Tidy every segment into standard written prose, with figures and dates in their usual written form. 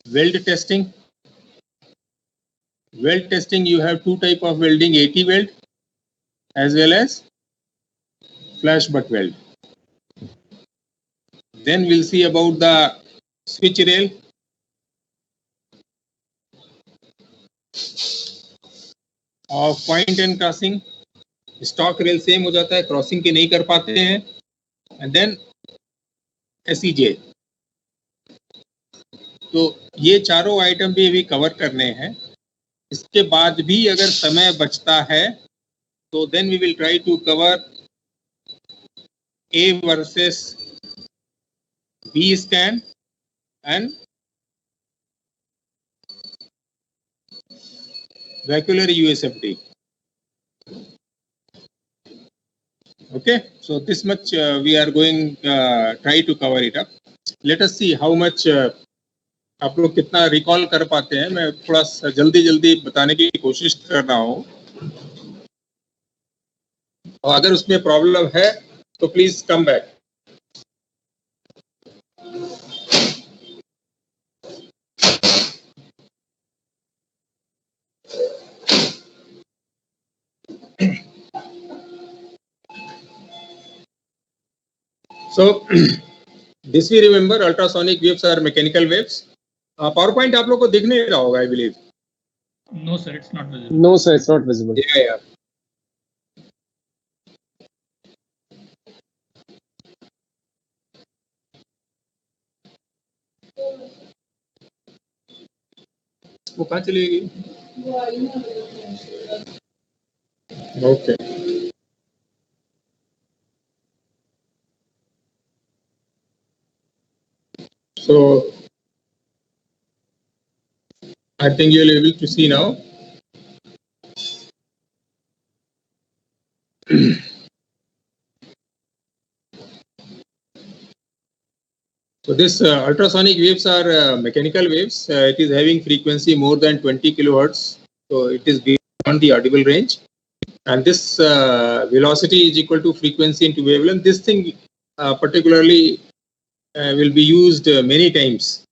Weld testing. Weld testing, you have two type of welding, AT weld as well as flash butt weld. Then we'll see about the switch rail. Of point and crossing. Stock rail same हो जाता है, crossing के नहीं कर पाते हैं. And then SEJ. तो ये चारों आइटम भी अभी कवर करने हैं. इसके बाद भी अगर समय बचता है तो then we will try to cover A versus B scan and vacular USFD. Okay, so this much we are going try to cover it up. Let us see how much आप लोग कितना रिकॉल कर पाते हैं. मैं थोड़ा जल्दी बताने की कोशिश कर रहा हूँ, और अगर उसमें प्रॉब्लम है तो please come back. So this we remember, ultrasonic waves are mechanical waves. PowerPoint आप लोग को दिख नहीं रहा होगा, I believe. No sir, it's not visible. No sir, it's not visible. Yeah. वो कहाँ चली गई? Okay. So I think you'll be able to see now. So this ultrasonic waves are mechanical waves. It is having frequency more than 20 kilohertz. So it is beyond the audible range. And this velocity is equal to frequency into wavelength. This thing particularly will be used many times.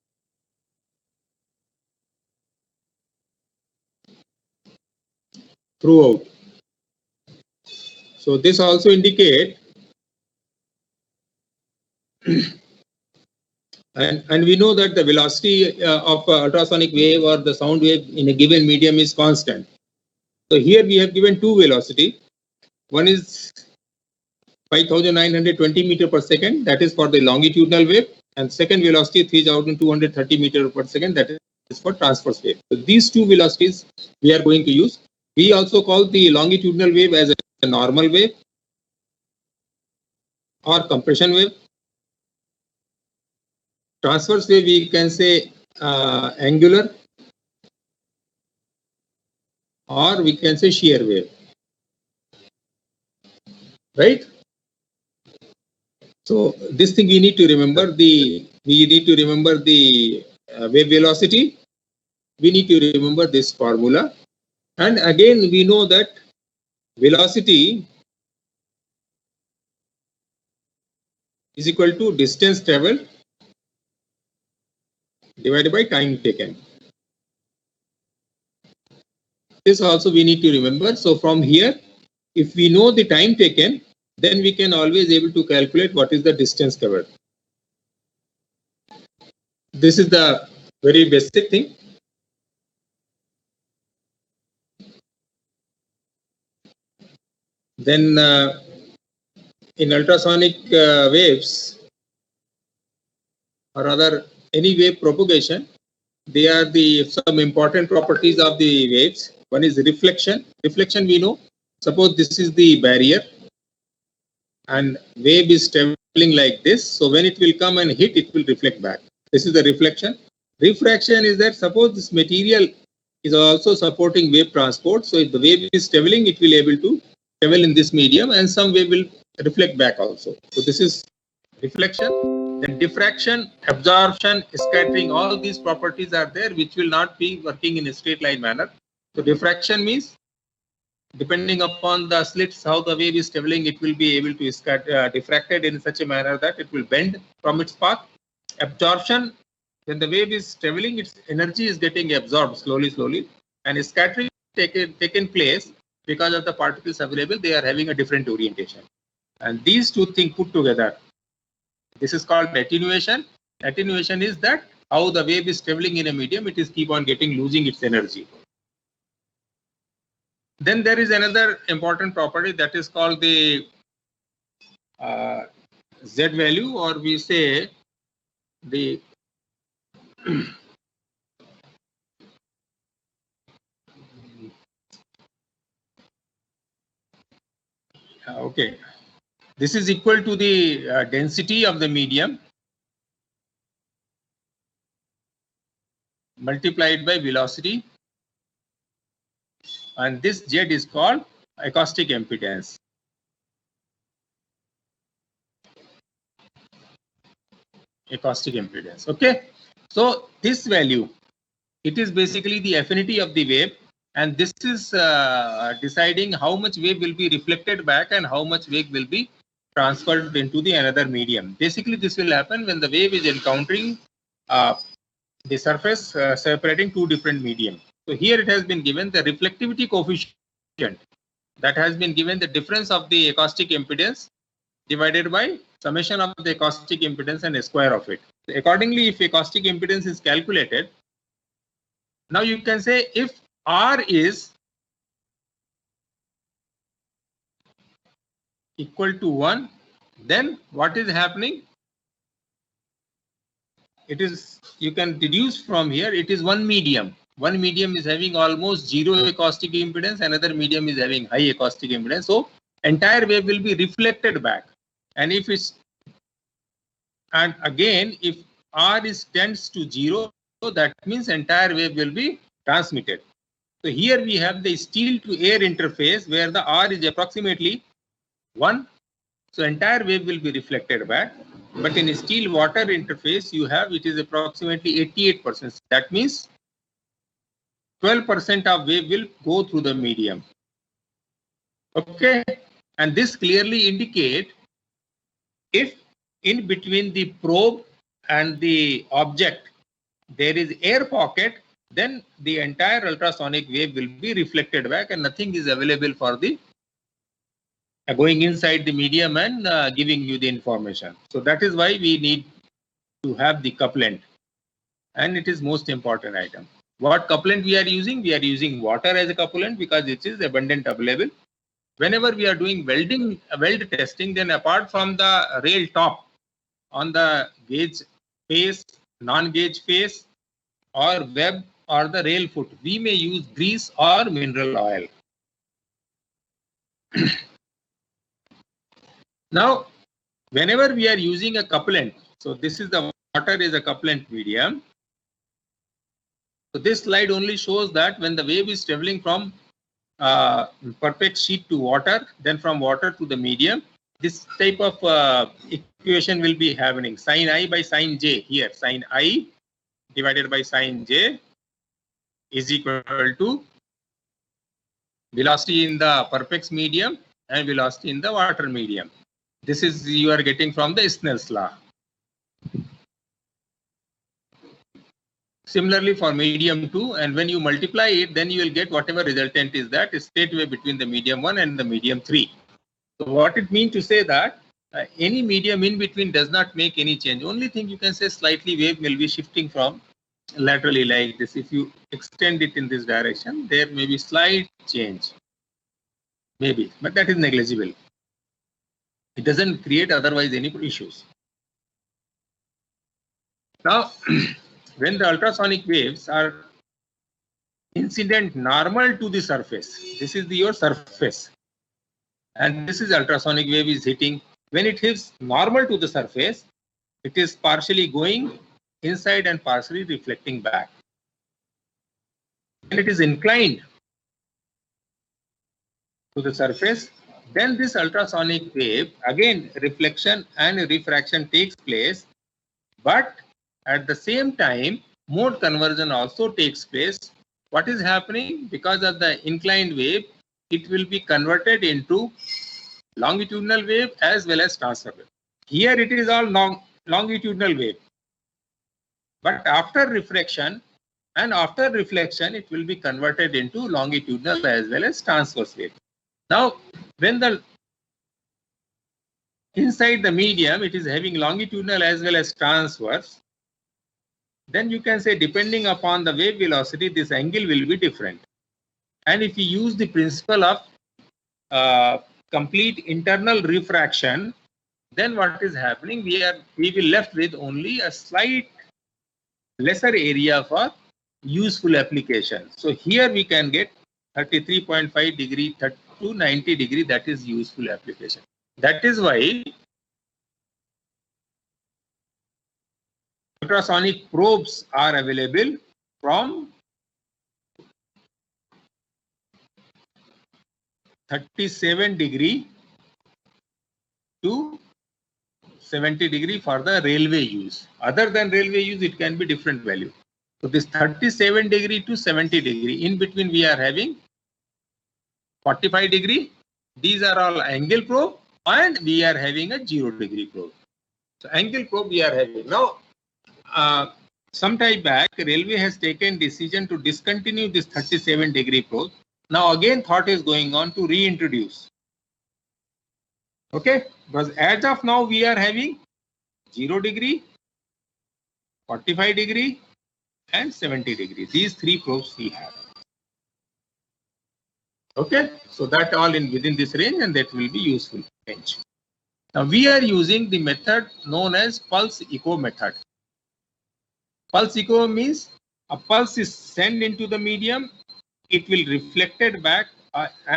Throughout. So this also indicate and we know that the velocity of ultrasonic wave or the sound wave in a given medium is constant. So here we have given two velocity. One is 5920 meter per second, that is for the longitudinal wave, and second velocity 3230 meter per second, that is for transverse wave. So these two velocities we are going to use. We also call the longitudinal wave as a normal wave or compression wave. Transverse wave we can say angular, or we can say shear wave, right? So this thing we need to remember, the wave velocity. We need to remember this formula, and again we know that velocity is equal to distance traveled divided by time taken. This also we need to remember. So from here, if we know the time taken, then we can always able to calculate what is the distance covered. This is the very basic thing. Then in ultrasonic waves, or rather any wave propagation, they are some important properties of the waves. One is reflection. Reflection we know. Suppose this is the barrier and wave is traveling like this. So when it will come and hit, it will reflect back. This is the reflection. Refraction is that suppose this material is also supporting wave transport. So if the wave is traveling, it will able to travel in this medium, and some wave will reflect back also. So this is reflection. Then diffraction, absorption, scattering, all these properties are there which will not be working in a straight line manner. So diffraction means depending upon the slits how the wave is traveling, it will be able to diffracted in such a manner that it will bend from its path. Absorption, when the wave is traveling, its energy is getting absorbed slowly, and scattering taken place because of the particles available. They are having a different orientation, and these two things put together, this is called attenuation. Attenuation is that how the wave is traveling in a medium, it is keep on losing its energy. Then there is another important property that is called the Z value, or we say the okay, this is equal to the density of the medium multiplied by velocity, and this Z is called acoustic impedance. Acoustic impedance. Okay, so this value, it is basically the affinity of the wave, and this is deciding how much wave will be reflected back and how much wave will be transferred into the another medium. Basically, this will happen when the wave is encountering the surface separating two different medium. So here it has been given the reflectivity coefficient, that has been given the difference of the acoustic impedance divided by summation of the acoustic impedance and a square of it. Accordingly, if acoustic impedance is calculated, now you can say if R is equal to 1, then what is happening? It is, you can deduce from here, it is one medium. One medium is having almost zero acoustic impedance, another medium is having high acoustic impedance. So entire wave will be reflected back. And if it's, and again, if R is tends to 0, so that means entire wave will be transmitted. So here we have the steel to air interface where the R is approximately 1. So entire wave will be reflected back. But in steel water interface, you have, it is approximately 88%. That means 12% of wave will go through the medium. Okay, and this clearly indicate if in between the probe and the object there is air pocket, then the entire ultrasonic wave will be reflected back and nothing is available for the going inside the medium and giving you the information. So that is why we need to have the couplant, and it is most important item. What couplant we are using? We are using water as a couplant because it is abundant available. Whenever we are doing welding, weld testing, then apart from the rail top on the gauge face, non-gauge face, or web, or the rail foot, we may use grease or mineral oil. Now, whenever we are using a couplant, so this is the water is a couplant medium. So this slide only shows that when the wave is traveling from perfect sheet to water, then from water to the medium, this type of equation will be happening. Sin I by sin j here. Sin I divided by sin j is equal to velocity in the perfect medium and velocity in the water medium. This is you are getting from the Snell's law. Similarly for medium 2, and when you multiply it, then you will get whatever resultant is that is straightway between the medium 1 and the medium 3. So what it means to say that any medium in between does not make any change. Only thing you can say slightly wave will be shifting from laterally like this. If you extend it in this direction, there may be slight change. Maybe, but that is negligible. It doesn't create otherwise any issues. Now, when the ultrasonic waves are incident normal to the surface, this is your surface, and this is ultrasonic wave is hitting. When it hits normal to the surface, it is partially going inside and partially reflecting back. When it is inclined to the surface, then this ultrasonic wave, again reflection and refraction takes place, but at the same time mode conversion also takes place. What is happening? Because of the inclined wave, it will be converted into longitudinal wave as well as transfer wave. Here it is all longitudinal wave. But after refraction and after reflection, it will be converted into longitudinal as well as transverse wave. Now, when the inside the medium, it is having longitudinal as well as transverse, then you can say depending upon the wave velocity, this angle will be different. And if you use the principle of complete internal refraction, then what is happening? We will left with only a slight lesser area for useful application. So here we can get 33.5 degree to 90 degree, that is useful application. That is why ultrasonic probes are available from 37 degree to 70 degree for the railway use. Other than railway use, it can be different value. So this 37 degree to 70 degree, in between we are having 45 degree. These are all angle probe, and we are having a 0 degree probe. So angle probe we are having. Now, some time back, railway has taken decision to discontinue this 37 degree probe. Now again thought is going on to reintroduce. Okay, because as of now we are having 0 degree, 45 degree and 70 degree. These three probes we have. Okay, so that all in within this range, and that will be useful range. Now we are using the method known as pulse echo method. Pulse echo means a pulse is sent into the medium, it will reflected back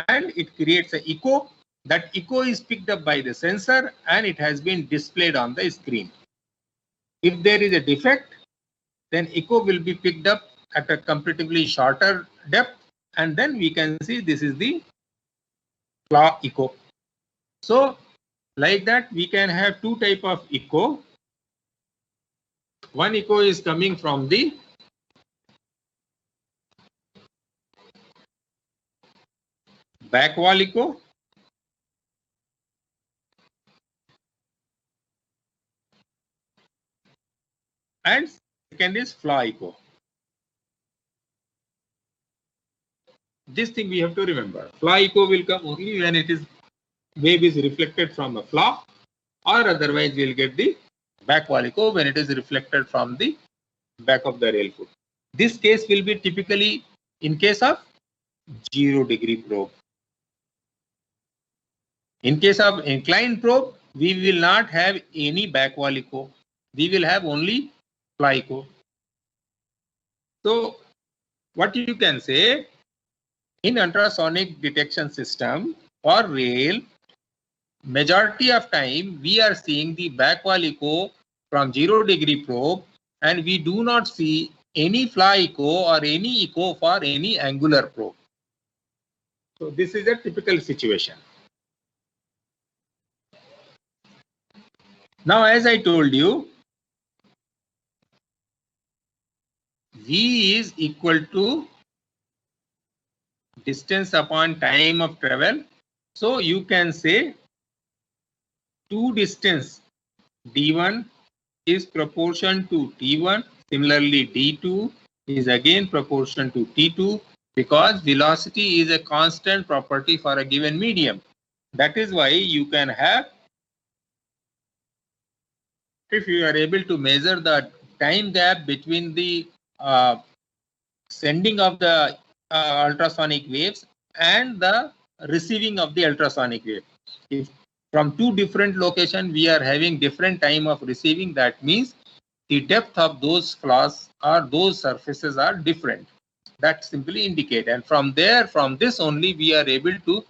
and it creates an echo. That echo is picked up by the sensor and it has been displayed on the screen. If there is a defect, then echo will be picked up at a comparatively shorter depth, and then we can see this is the flaw echo. So like that we can have two type of echo. One echo is coming from the back wall echo, and second is flaw echo. This thing we have to remember. Flaw echo will come only when it is wave is reflected from a flaw, or otherwise we will get the back wall echo when it is reflected from the back of the rail foot. This case will be typically in case of 0 degree probe. In case of inclined probe, we will not have any back wall echo. We will have only flaw echo. So what you can say, in ultrasonic detection system for rail, majority of time we are seeing the back wall echo from 0 degree probe, and we do not see any flaw echo or any echo for any angular probe. So this is a typical situation. Now, as I told you, V is equal to distance upon time of travel. So you can say two distance D1 is proportion to T1. Similarly, D2 is again proportion to T2, because velocity is a constant property for a given medium. That is why you can have, if you are able to measure the time gap between the sending of the ultrasonic waves and the receiving of the ultrasonic wave. If from two different locations we are having different time of receiving, that means the depth of those flaws or those surfaces are different. That simply indicate, and from there, from this only we are able to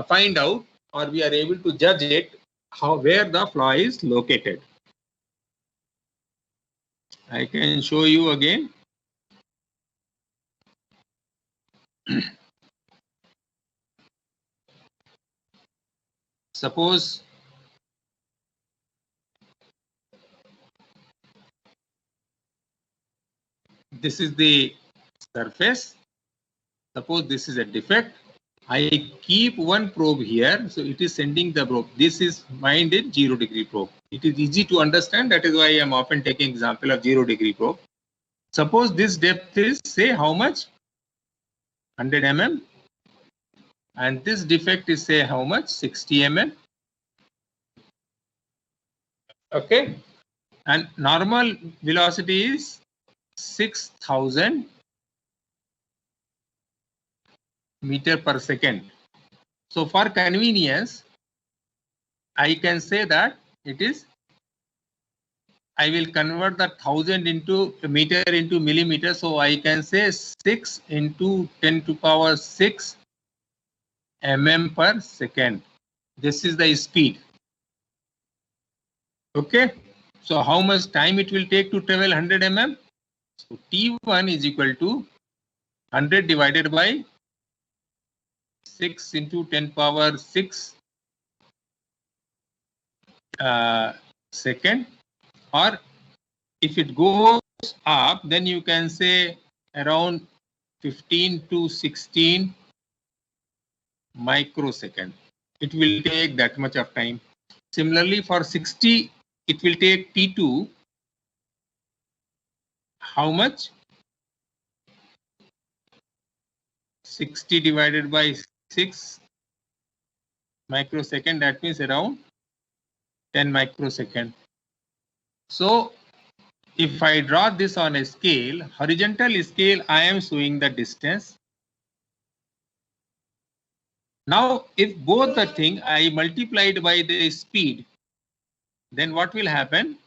find out, or we are able to judge it, where the flaw is located. I can show you again. Suppose this is the surface. Suppose this is a defect. I keep one probe here, so it is sending the probe. This is mind in 0 degree probe. It is easy to understand. That is why I am often taking example of 0 degree probe. Suppose this depth is, say, how much? 100 mm. And this defect is, say, how much? 60 mm. Okay. And normal velocity is 6,000 meter per second. So for convenience, I can say that it is, I will convert the 1000 into meter into millimeter. So I can say 6 into 10 to power 6 mm per second. This is the speed. Okay. So how much time it will take to travel 100 mm? So T1 is equal to 100 divided by 6 into 10 power 6 second, or if it goes up, then you can say around 15 to 16 microsecond. It will take that much of time. Similarly, for 60, it will take T2. How much? 60 divided by 6 microsecond, that means around 10 microsecond. So if I draw this on a scale, horizontal scale, I am showing the distance. Now, if both the thing I multiplied by the speed, then what will happen?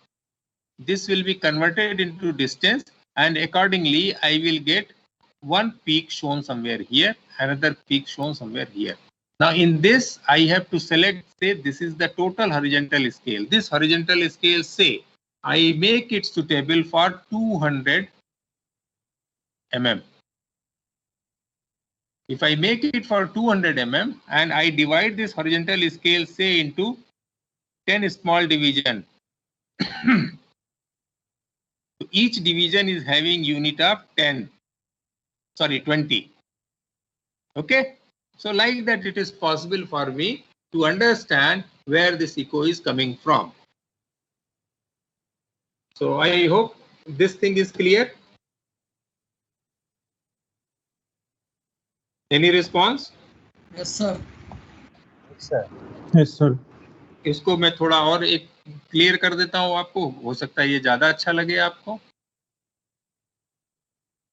This will be converted into distance, and accordingly, I will get one peak shown somewhere here, another peak shown somewhere here. Now, in this, I have to select, say, this is the total horizontal scale. This horizontal scale, say, I make it suitable for 200 mm. If I make it for 200 mm and I divide this horizontal scale, say, into 10 small division, each division is having unit of 20. Okay. So like that, it is possible for me to understand where this echo is coming from. So I hope this thing is clear. Any response? Yes, sir. Yes, sir. इसको मैं थोड़ा और एक clear कर देता हूं आपको, हो सकता है ये ज्यादा अच्छा लगे आपको.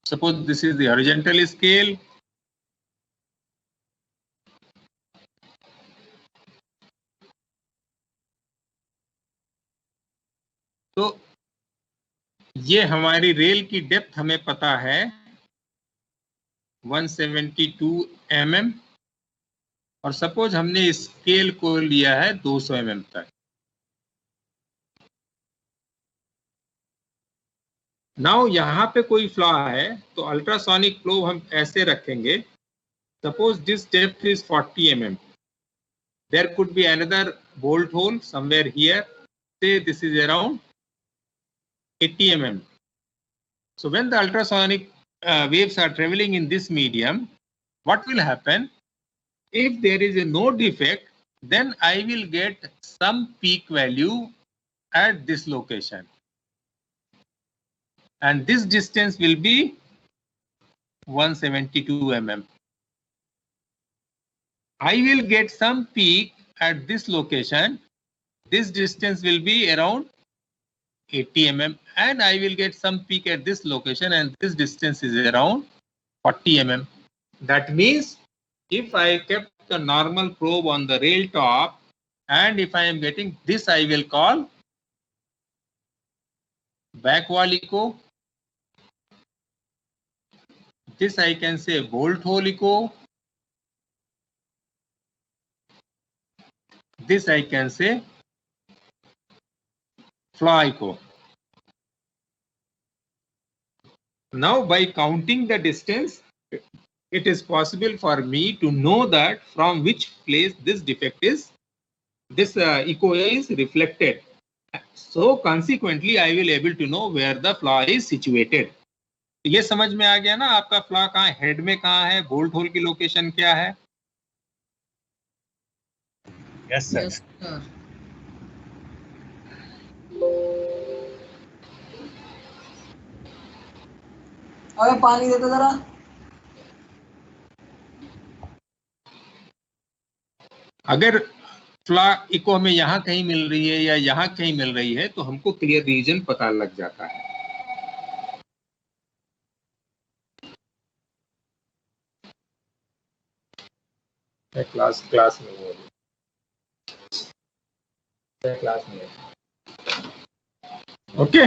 Suppose this is the horizontal scale. तो ये हमारी रेल की डेप्थ हमें पता है 172 mm, और सपोज हमने स्केल को लिया है 200 mm तक. नाउ यहाँ पे कोई फ्लॉ है, तो अल्ट्रासोनिक प्रोब हम ऐसे रखेंगे. Suppose this depth is 40 mm. There could be another bolt hole somewhere here. Say this is around 80 mm. So when the ultrasonic waves are traveling in this medium, what will happen? If there is a no defect, then I will get some peak value at this location. And this distance will be 172 mm. I will get some peak at this location. This distance will be around 80 mm, and I will get some peak at this location, and this distance is around 40 mm. That means if I kept the normal probe on the rail top, and if I am getting this, I will call back wall echo. This I can say bolt hole echo. This I can say flaw echo. Now by counting the distance, it is possible for me to know that from which place this defect is, this echo is reflected. So consequently, I will able to know where the flaw is situated. ये समझ में आ गया ना आपका flaw कहाँ, head में कहाँ है, बोल्ट होल की लोकेशन क्या है. Yes, sir. Yes, sir. अबे पानी दे दो जरा. अगर फ्ला इको हमें यहाँ कहीं मिल रही है या यहाँ कहीं मिल रही है तो हमको क्लियर रीजन पता लग जाता है. क्लास में हो क्लास में. ओके,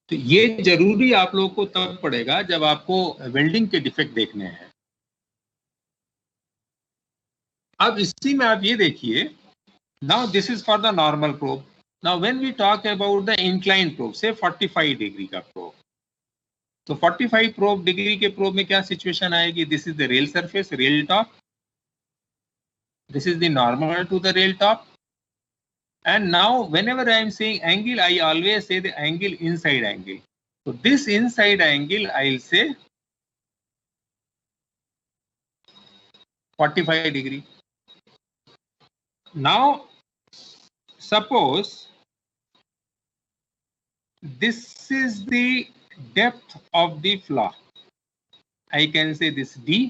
तो ये जरूरी आप लोगों को तब पड़ेगा जब आपको वेल्डिंग के डिफेक्ट देखने हैं. अब इसी में आप ये देखिए, now this is for the normal probe. Now when we talk about the incline probe, say 45 degree का प्रोब, तो 45 प्रोब डिग्री के प्रोब में क्या सिचुएशन आएगी? This is the rail surface, rail top, this is the normal to the rail top. And now whenever I am saying angle, I always say the angle inside angle. So this inside angle I'll say 45 degree. Now suppose this is the depth of the flaw. I can say this D.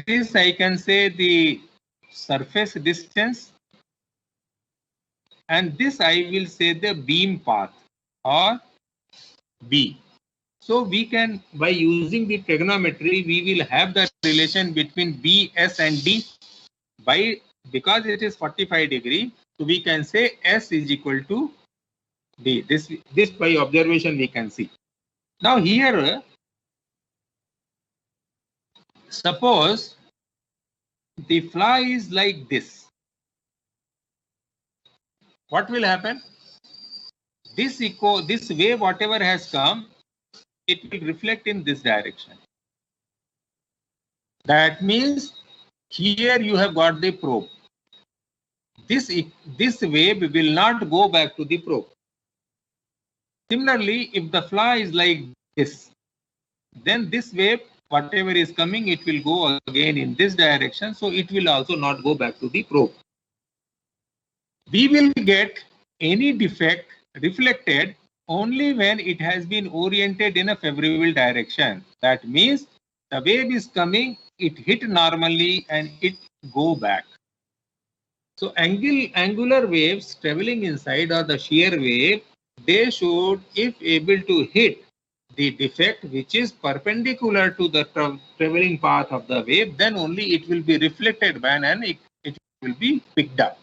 This I can say the surface distance, and this I will say the beam path or B. So we can, by using the trigonometry, we will have the relation between B, S and D. Because it is 45 degree, so we can say S is equal to D. This by observation we can see. Now here, suppose the flaw is like this. What will happen? This wave, whatever has come, it will reflect in this direction. That means here you have got the probe. This wave will not go back to the probe. Similarly, if the flaw is like this, then this wave, whatever is coming, it will go again in this direction, so it will also not go back to the probe. We will get any defect reflected only when it has been oriented in a favorable direction. That means the wave is coming, it hit normally and it go back. So angular waves traveling inside, or the shear wave, they should, if able to hit the defect which is perpendicular to the traveling path of the wave, then only it will be reflected back and it will be picked up.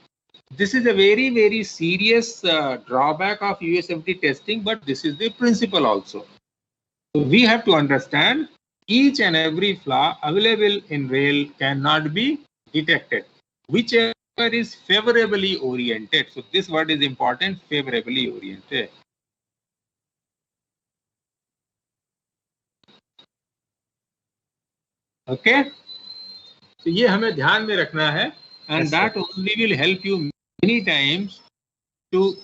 This is a very, very serious drawback of USFD testing, but this is the principle also. So we have to understand each and every flaw available in rail cannot be detected, whichever is favorably oriented. So this word is important, favorably oriented. Okay, so ये हमें ध्यान में रखना है, and yes, that only will help you many times to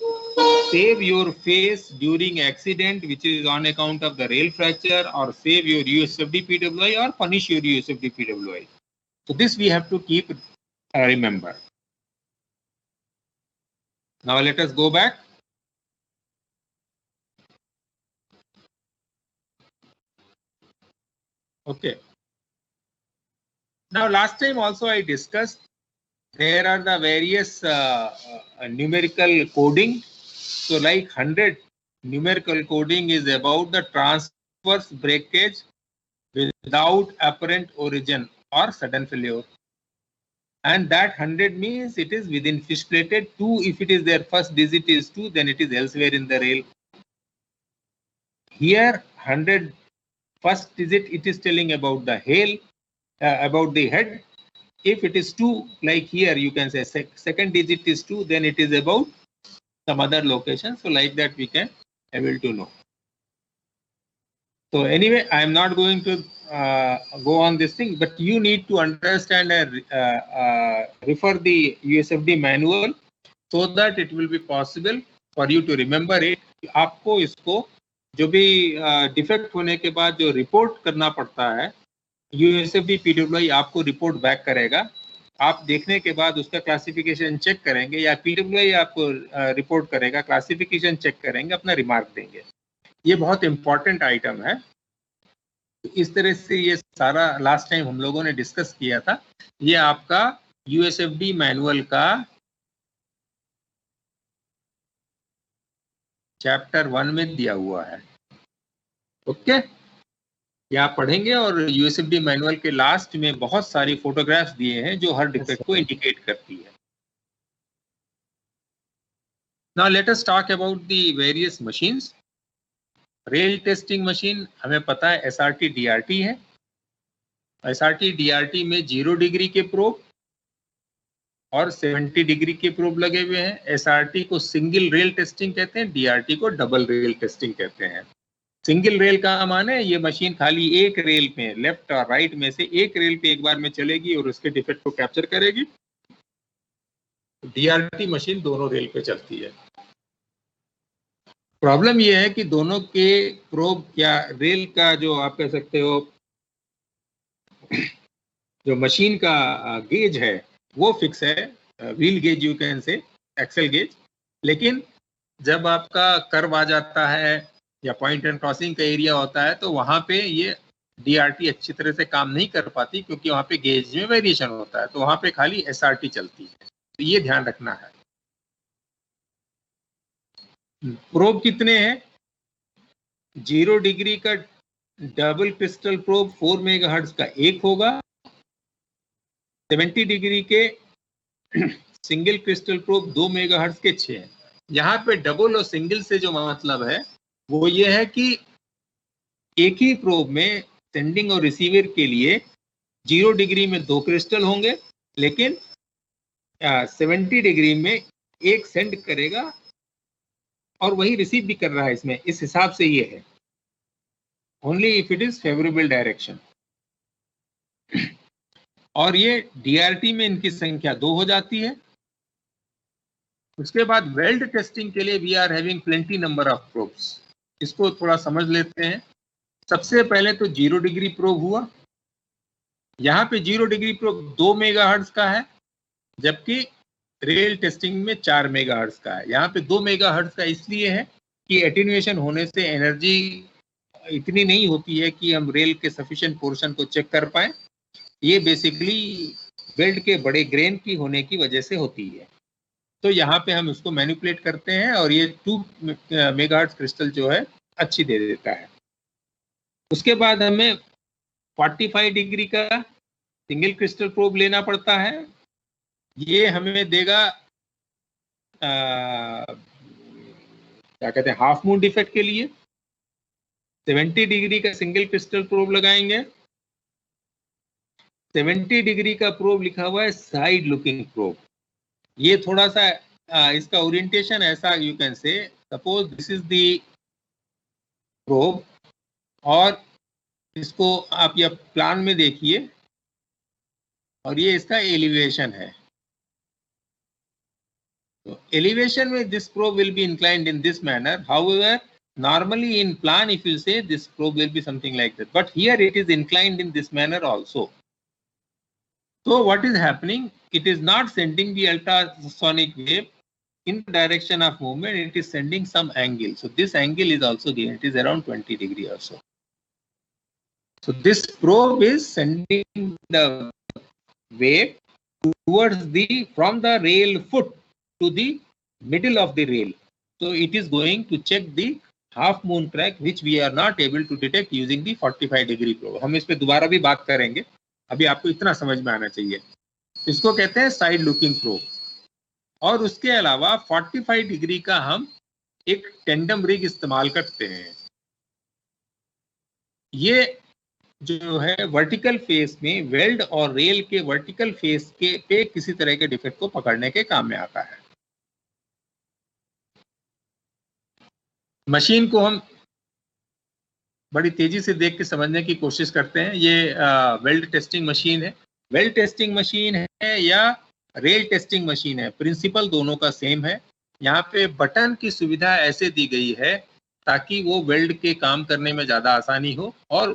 save your face during accident which is on account of the rail fracture, or save your USFD PWI, or punish your USFD PWI. So this we have to keep remember. Now let us go back. Okay. Now last time also I discussed there are the various numerical coding. So like 100 numerical coding is about the transverse breakage without apparent origin or sudden failure. And that 100 means it is within fish plated. 2, if it is their first digit is 2, then it is elsewhere in the rail. Here 100 first digit, it is telling about the hail, about the head. If it is 2, like here you can say second digit is 2, then it is about some other location. So like that we can able to know. So anyway, I am not going to go on this thing, but you need to understand and refer the USFD manual so that it will be possible for you to remember it. आपको इसको जो भी defect होने के बाद जो report करना पड़ता है, यूएसएफडी पीडब्ल्यूआई आपको रिपोर्ट बैक करेगा। आप देखने के बाद उसका क्लासिफिकेशन चेक करेंगे या पीडब्ल्यूआई आपको रिपोर्ट करेगा, क्लासिफिकेशन चेक करेंगे, अपना रिमार्क देंगे। ये बहुत इंपॉर्टेंट आइटम है। इस तरह से ये सारा लास्ट टाइम हम लोगों ने डिस्कस किया था। ये आपका यूएसएफडी मैनुअल का चैप्टर 1 में दिया हुआ है। ओके, ये आप पढ़ेंगे और यूएसएफडी मैनुअल के लास्ट में बहुत सारी फोटोग्राफ्स दिए हैं जो हर डिफेक्ट को इंडिकेट करती है। Now let us talk about the various machines. Rail testing machine हमें पता है एसआरटी डीआरटी है। एसआरटी डीआरटी में 0 डिग्री के प्रोब और 70 डिग्री के प्रोब लगे हुए हैं। एसआरटी को सिंगल रेल टेस्टिंग कहते हैं, डीआरटी को डबल रेल टेस्टिंग कहते हैं। सिंगल रेल का माने ये मशीन खाली एक रेल में, लेफ्ट और राइट में से एक रेल पे एक बार में चलेगी और उसके डिफेक्ट को कैप्चर करेगी। डीआरटी मशीन दोनों रेल पे चलती है। प्रॉब्लम ये है कि दोनों के प्रोब या रेल का जो आप कह सकते हो जो मशीन का गेज है वो फिक्स है, wheel gauge you can say, axle gauge. लेकिन जब आपका कर्व आ जाता है या पॉइंट एंड क्रॉसिंग का एरिया होता है तो वहां पे ये डीआरटी अच्छी तरह से काम नहीं कर पाती, क्योंकि वहां पे गेज में वेरिएशन होता है। तो वहां पे खाली एसआरटी चलती है। तो ये ध्यान रखना है। प्रोब कितने हैं? 0 डिग्री का डबल क्रिस्टल प्रोब 4 मेगाहर्ट्ज का एक होगा। 70 डिग्री के सिंगल क्रिस्टल प्रोब 2 मेगाहर्ट्ज के 6 हैं। यहाँ पे डबल और सिंगल से जो मतलब है वो ये है कि एक ही प्रोब में सेंडिंग और रिसीवर के लिए 0 डिग्री में 2 क्रिस्टल होंगे, लेकिन 70 डिग्री में एक सेंड करेगा और वही रिसीव भी कर रहा है। इसमें इस हिसाब से ये है, only if it is favourable direction. और ये डीआरटी में इनकी संख्या 2 हो जाती है। उसके बाद वेल्ड टेस्टिंग के लिए we are having plenty number of probes. इसको थोड़ा समझ लेते हैं। सबसे पहले तो 0 डिग्री प्रोब हुआ। यहाँ पे 0 डिग्री प्रोब 2 मेगाहर्ट्ज का है, जबकि रेल टेस्टिंग में 4 मेगाहर्ट्ज का है। यहाँ पे 2 मेगाहर्ट्ज का इसलिए है कि एटेन्यूएशन होने से एनर्जी इतनी नहीं होती है कि हम रेल के सफिशिएंट पोर्शन को चेक कर पाए। ये बेसिकली वेल्ड के बड़े ग्रेन की होने की वजह से होती है। तो यहाँ पे हम उसको मैनिपुलेट करते हैं और ये 2 मेगाहर्ट्ज क्रिस्टल जो है अच्छी दे देता है। उसके बाद हमें 45 डिग्री का सिंगल क्रिस्टल प्रोब लेना पड़ता है। ये हमें देगा क्या कहते हैं, हाफ मून डिफेक्ट के लिए। 70 डिग्री का सिंगल क्रिस्टल प्रोब लगाएंगे। 70 डिग्री का प्रोब लिखा हुआ है साइड लुकिंग प्रोब। ये थोड़ा सा इसका ओरिएंटेशन ऐसा, यू कैन से suppose this is the probe और इसको आप ये प्लान में देखिए और ये इसका एलिवेशन है। तो एलिवेशन में this probe will be inclined in this manner. However normally in plan if you say this probe will be something like that, but here it is inclined in this manner also. So what is happening? It is not sending the ultrasonic wave in the direction of movement, it is sending some angle. So this angle is also given, it is around 20 degree or so. So this probe is sending the wave towards the, from the rail foot to the middle of the rail. So it is going to check the half moon crack which we are not able to detect using the 45 degree probe. हम इस पे दोबारा भी बात करेंगे, अभी आपको इतना समझ में आना चाहिए। इसको कहते हैं साइड लुकिंग प्रोब। और उसके अलावा 45 डिग्री का हम एक टेंडम रिग इस्तेमाल करते हैं। ये जो है वर्टिकल फेस में वेल्ड और रेल के वर्टिकल फेस के पे किसी तरह के डिफेक्ट को पकड़ने के काम में आता है। मशीन को हम बड़ी तेजी से देख के समझने की कोशिश करते हैं। ये वेल्ड टेस्टिंग मशीन है। वेल्ड टेस्टिंग मशीन है या रेल टेस्टिंग मशीन है, प्रिंसिपल दोनों का सेम है। यहाँ पे बटन की सुविधा ऐसे दी गई है ताकि वो वेल्ड के काम करने में ज़्यादा आसानी हो और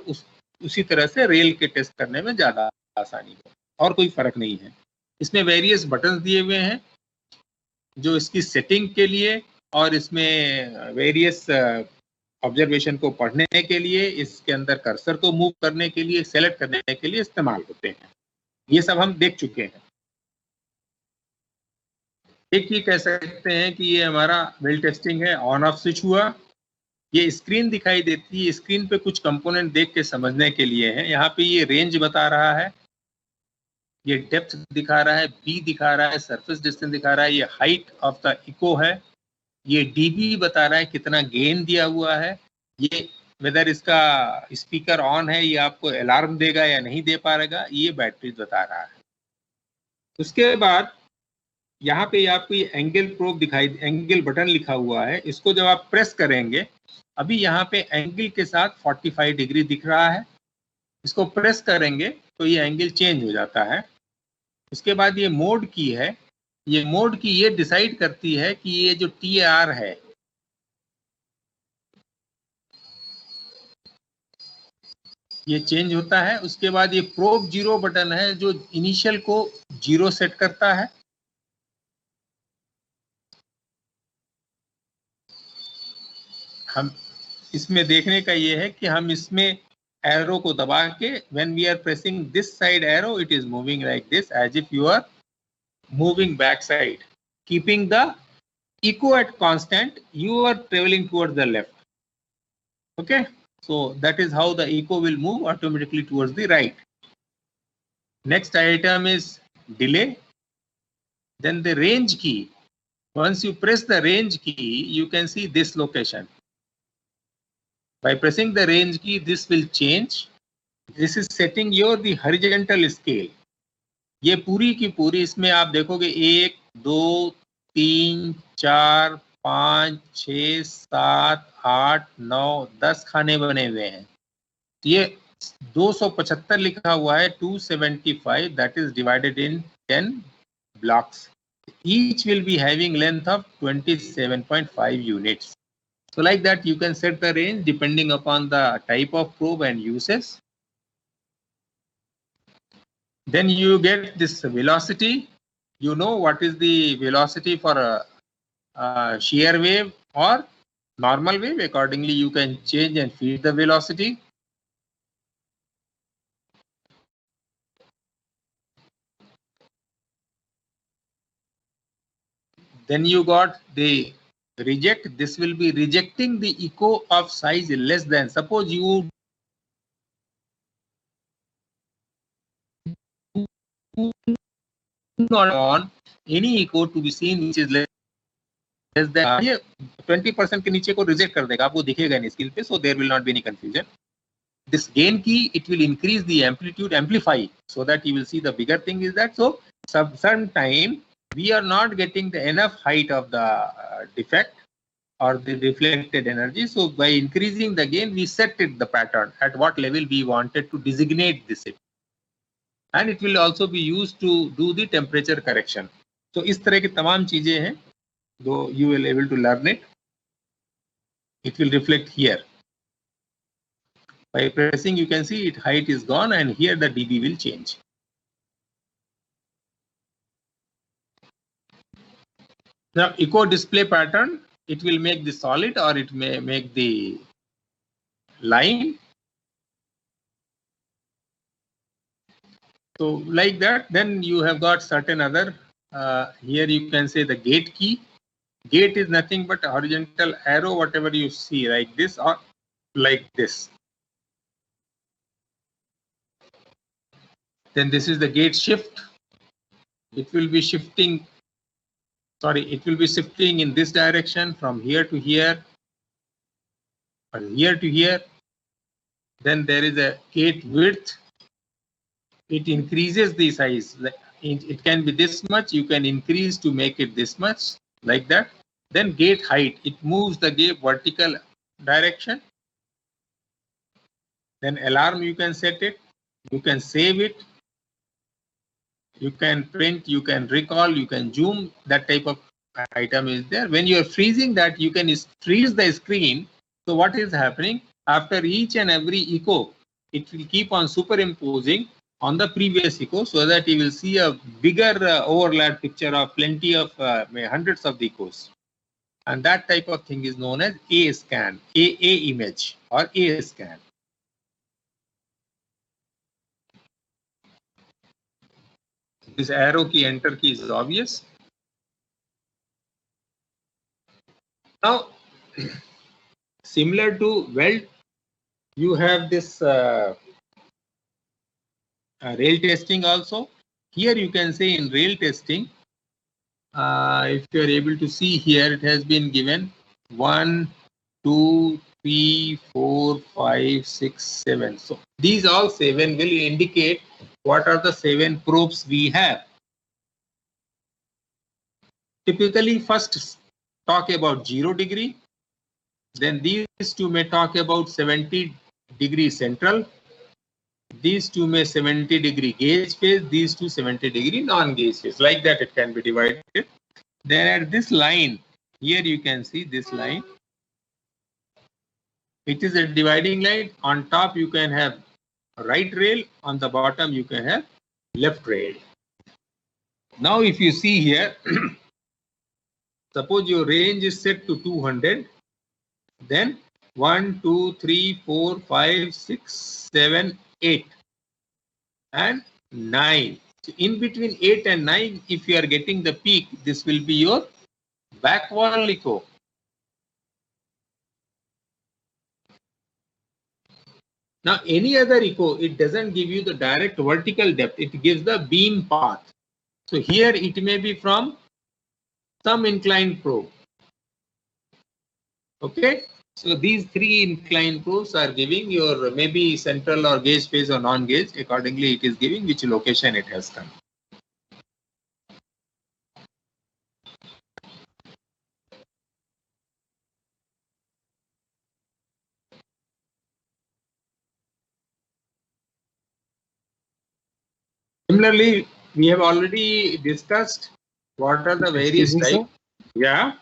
उसी तरह से रेल के टेस्ट करने में ज्यादा आसानी हो, और कोई फर्क नहीं है। इसमें वेरियस बटन दिए हुए हैं जो इसकी सेटिंग के लिए और इसमें वेरियस ऑब्जर्वेशन को पढ़ने के लिए, इसके अंदर कर्सर को मूव करने के लिए, सेलेक्ट करने के लिए इस्तेमाल होते हैं। ये सब हम देख चुके हैं। एक ही कह सकते हैं कि ये हमारा वेल टेस्टिंग है। ऑन ऑफ स्विच हुआ, ये स्क्रीन दिखाई देती है। स्क्रीन पे कुछ कंपोनेंट देख के समझने के लिए है। यहाँ पे ये रेंज बता रहा है, ये डेप्थ दिखा रहा है, बी दिखा रहा है, सरफेस डिस्टेंस दिखा रहा है, ये हाइट ऑफ द इको है, ये डीबी बता रहा है कितना गेन दिया हुआ है, ये वेदर इसका स्पीकर ऑन है, ये आपको अलार्म देगा या नहीं दे पाएगा, ये बैटरी बता रहा है। उसके बाद यहाँ पे आपको ये एंगल प्रोब दिखाई, एंगल बटन लिखा हुआ है, इसको जब आप प्रेस करेंगे, अभी यहाँ पे एंगल के साथ 45 डिग्री दिख रहा है, इसको प्रेस करेंगे तो ये एंगल चेंज हो जाता है। उसके बाद ये मोड की है, ये मोड की ये डिसाइड करती है कि ये जो TR है, ये चेंज होता है। उसके बाद ये प्रोब 0 बटन है जो इनिशियल को 0 सेट करता है। हम इसमें देखने का ये है कि हम इसमें एरो को दबा के, when we are pressing this side arrow, it is moving like this as if you are moving back side, keeping the echo at constant, you are traveling towards the left. Okay, so that is how the echo will move automatically towards the right. Next item is delay, then the range key. Once you press the range key, you can see this location. By pressing the range key, this will change. This is setting your the horizontal scale. ये पूरी की पूरी, इसमें आप देखोगे 1, 2, 3, 4, 5, 6, 7, 8, 9, 10 खाने बने हुए हैं। ये 275 लिखा हुआ है, 275, that is divided in 10 blocks. Each will be having length of 27.5 units. So like that you can set the range depending upon the type of probe and uses. Then you get this velocity. You know what is the velocity for a shear wave or normal wave. Accordingly you can change and feed the velocity. Then you got the reject. This will be rejecting the echo of size less than. Suppose you not on any echo to be seen which is less than, ये 20% के नीचे को reject कर देगा, आपको दिखेगा नहीं screen पे, so there will not be any confusion. This gain key, it will increase the amplitude, amplify, so that you will see the bigger thing is that. So sometime we are not getting the enough height of the defect or the reflected energy. So by increasing the gain, we set it the pattern at what level we wanted to designate this. And it will also be used to do the temperature correction. So इस तरह की तमाम चीजें हैं, though you will able to learn it. It will reflect here. By pressing, you can see it height is gone, and here the dB will change. Now echo display pattern, it will make the solid or it may make the line. So like that, then you have got certain other, here you can say the gate key. Gate is nothing but a horizontal arrow, whatever you see, like this or like this. Then this is the gate shift. It will be shifting, it will be shifting in this direction from here to here, or here to here. Then there is a gate width. It increases the size. It can be this much, you can increase to make it this much, like that. Then gate height, it moves the gate vertical direction. Then alarm, you can set it, you can save it, you can print, you can recall, you can zoom, that type of item is there. When you are freezing that, you can freeze the screen. So what is happening? After each and every echo, it will keep on superimposing on the previous echo so that you will see a bigger overlap picture of plenty of hundreds of the echoes. And that type of thing is known as A scan, A image or A scan. This arrow key, enter key is obvious. Now, similar to weld, you have this rail testing also. Here you can say in rail testing, if you are able to see here, it has been given 1, 2, 3, 4, 5, 6, 7. So these all 7 will indicate what are the 7 probes we have. Typically, first talk about 0 degree. Then these two may talk about 70 degree central. These two may 70 degree gauge phase. These two 70 degree non-gauge phase. Like that it can be divided. Then at this line, here you can see this line. It is a dividing line. On top you can have right rail. On the bottom you can have left rail. Now if you see here, suppose your range is set to 200. Then 1, 2, 3, 4, 5, 6, 7, 8 and 9. So in between 8 and 9, if you are getting the peak, this will be your back wall echo. Now any other echo, it doesn't give you the direct vertical depth, it gives the beam path. So here it may be from some inclined probe. Okay, so these 3 inclined probes are giving your maybe central or gauge phase or non-gauge. Accordingly, it is giving which location it has come. Similarly, we have already discussed what are the various types. Yeah.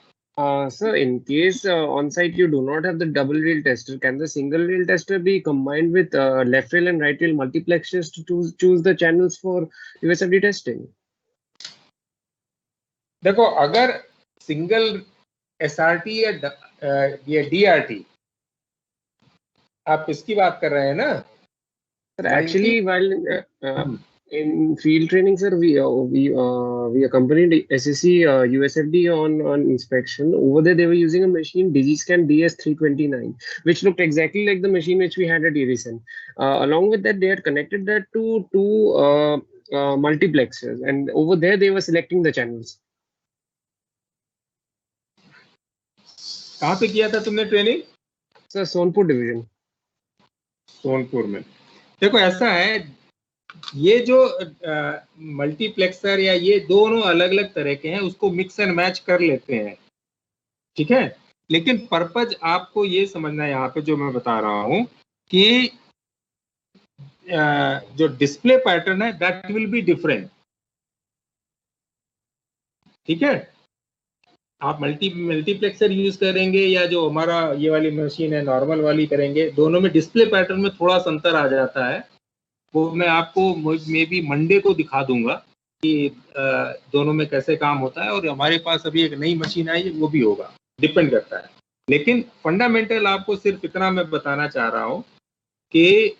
Sir, in case on site you do not have the double rail tester, can the single rail tester be combined with left rail and right rail multiplexers to choose the channels for USFD testing? देखो अगर single SRT या DRT आप इसकी बात कर रहे हैं ना? Sir, actually, while in field training, sir, we accompanied SSC USFD on inspection. Over there, they were using a machine DigiScan DS329, which looked exactly like the machine which we had at Edison. Along with that, they had connected that to two multiplexers, and over there, they were selecting the channels. कहाँ पे किया था तुमने training? Sir Sonpur division. Sonpur में देखो ऐसा है, ये जो मल्टीप्लेक्सर या ये दोनों अलग अलग तरह के हैं, उसको मिक्स एंड मैच कर लेते हैं, ठीक है। लेकिन पर्पज आपको ये समझना है यहाँ पे जो मैं बता रहा हूँ कि जो डिस्प्ले पैटर्न है दैट विल बी डिफरेंट, ठीक है। आप मल्टीप्लेक्सर यूज करेंगे या जो हमारा ये वाली मशीन है नॉर्मल वाली करेंगे, दोनों में डिस्प्ले पैटर्न में थोड़ा सा अंतर आ जाता है। वो मैं आपको मे बी मंडे को दिखा दूंगा कि दोनों में कैसे काम होता है, और हमारे पास अभी एक नई मशीन आई है वो भी होगा, डिपेंड करता है। लेकिन फंडामेंटल आपको सिर्फ इतना मैं बताना चाह रहा हूँ कि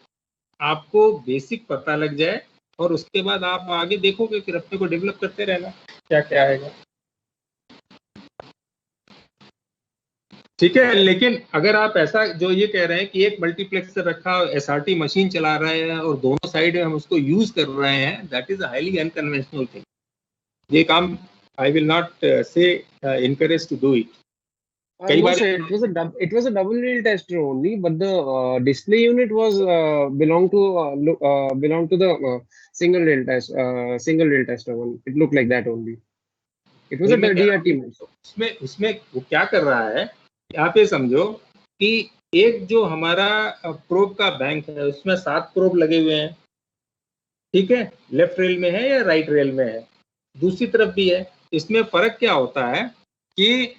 आपको बेसिक पता लग जाए और उसके बाद आप आगे देखोगे, फिर अपने को डेवलप करते रहना क्या क्या आएगा, ठीक है। लेकिन अगर आप ऐसा जो ये कह रहे हैं कि एक मल्टीप्लेक्सर रखा SRT मशीन चला रहे हैं और दोनों साइड में हम उसको यूज कर रहे हैं, that is highly unconventional thing. ये काम आई विल नॉट से encourage to do it. कई बार it was a double rail tester only, but the display unit was belong to the single rail tester one. It looked like that only. It was a DRT. उसमें वो क्या कर रहा है, आप ये समझो कि एक जो हमारा प्रोब का बैंक है उसमें 7 प्रोब लगे हुए हैं, ठीक है। लेफ्ट रेल में है या राइट रेल में है, दूसरी तरफ भी है। इसमें फर्क क्या होता है कि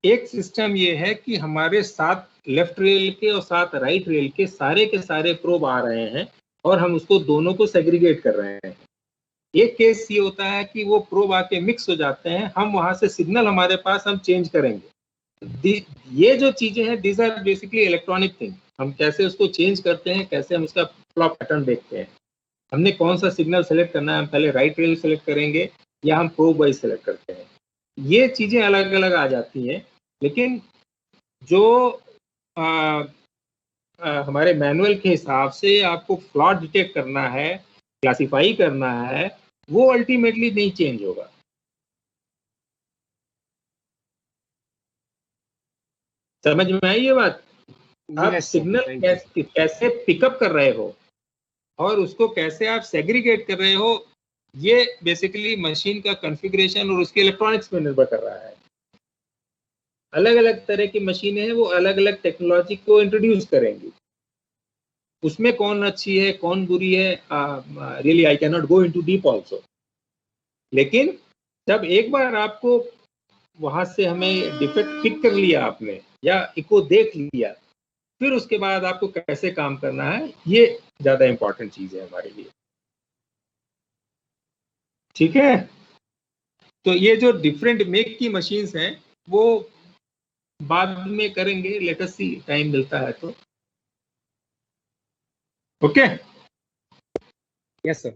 एक सिस्टम ये है कि हमारे 7 लेफ्ट रेल के और साथ राइट रेल के सारे प्रोब आ रहे हैं और हम उसको दोनों को सेग्रीगेट कर रहे हैं। एक केस ये होता है कि वो प्रोब आके मिक्स हो जाते हैं, हम वहां से सिग्नल हमारे पास हम चेंज करेंगे। ये जो चीजें हैं these are basically electronic thing. हम कैसे उसको चेंज करते हैं, कैसे हम उसका क्लॉक पैटर्न देखते हैं, हमने कौन सा सिग्नल सेलेक्ट करना है, हम पहले राइट रेल सेलेक्ट करेंगे या हम प्रोब वाइज सेलेक्ट करते हैं, ये चीजें अलग अलग आ जाती हैं। लेकिन जो हमारे मैनुअल के हिसाब से आपको फ्लॉट डिटेक्ट करना है, क्लासिफाई करना है, वो अल्टीमेटली नहीं चेंज होगा। समझ में आई ये बात? आप Yes, sir. Signal Thank you. कैसे पिकअप कर रहे हो और उसको कैसे आप सेग्रीगेट कर रहे हो, ये बेसिकली मशीन का कॉन्फ़िगरेशन और उसके इलेक्ट्रॉनिक्स पे निर्भर कर रहा है। अलग अलग तरह की मशीनें हैं, वो अलग अलग टेक्नोलॉजी को इंट्रोड्यूस करेंगी। उसमें कौन अच्छी है कौन बुरी है, really I can not go into deep also. लेकिन जब एक बार आपको वहां से हमें डिफेक्ट पिक कर लिया आपने या इको देख लिया, फिर उसके बाद आपको कैसे काम करना है, ये ज्यादा इंपॉर्टेंट चीज है हमारे लिए। ठीक है, तो ये जो डिफरेंट मेक की मशीन्स हैं वो बाद में करेंगे, लेट अस सी, टाइम मिलता है तो। Okay Yes, sir.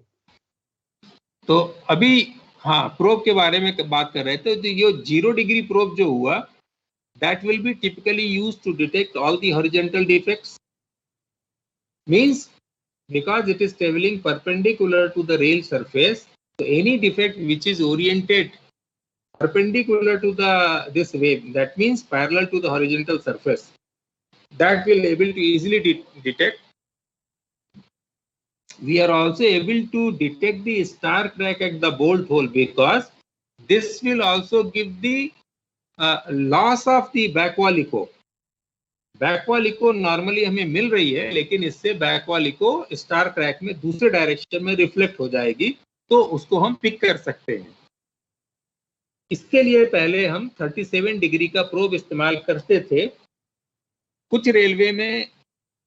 तो अभी हाँ प्रोब के बारे में बात कर रहे थे। तो ये 0 डिग्री प्रोब जो हुआ, that will be typically used to detect all the horizontal defects. Means because it is traveling perpendicular to the rail surface, so any defect which is oriented perpendicular to this wave, that means parallel to the horizontal surface, that will able to easily detect. We are also able to detect the star crack at the bolt hole, because this will also give the loss of the backwall echo. Back wall echo normally हमें मिल रही है, लेकिन इससे बैकवॉल eco star crack में दूसरे direction में reflect हो जाएगी, तो उसको हम पिक कर सकते हैं। इसके लिए पहले हम 37 डिग्री का प्रोब इस्तेमाल करते थे। कुछ रेलवे में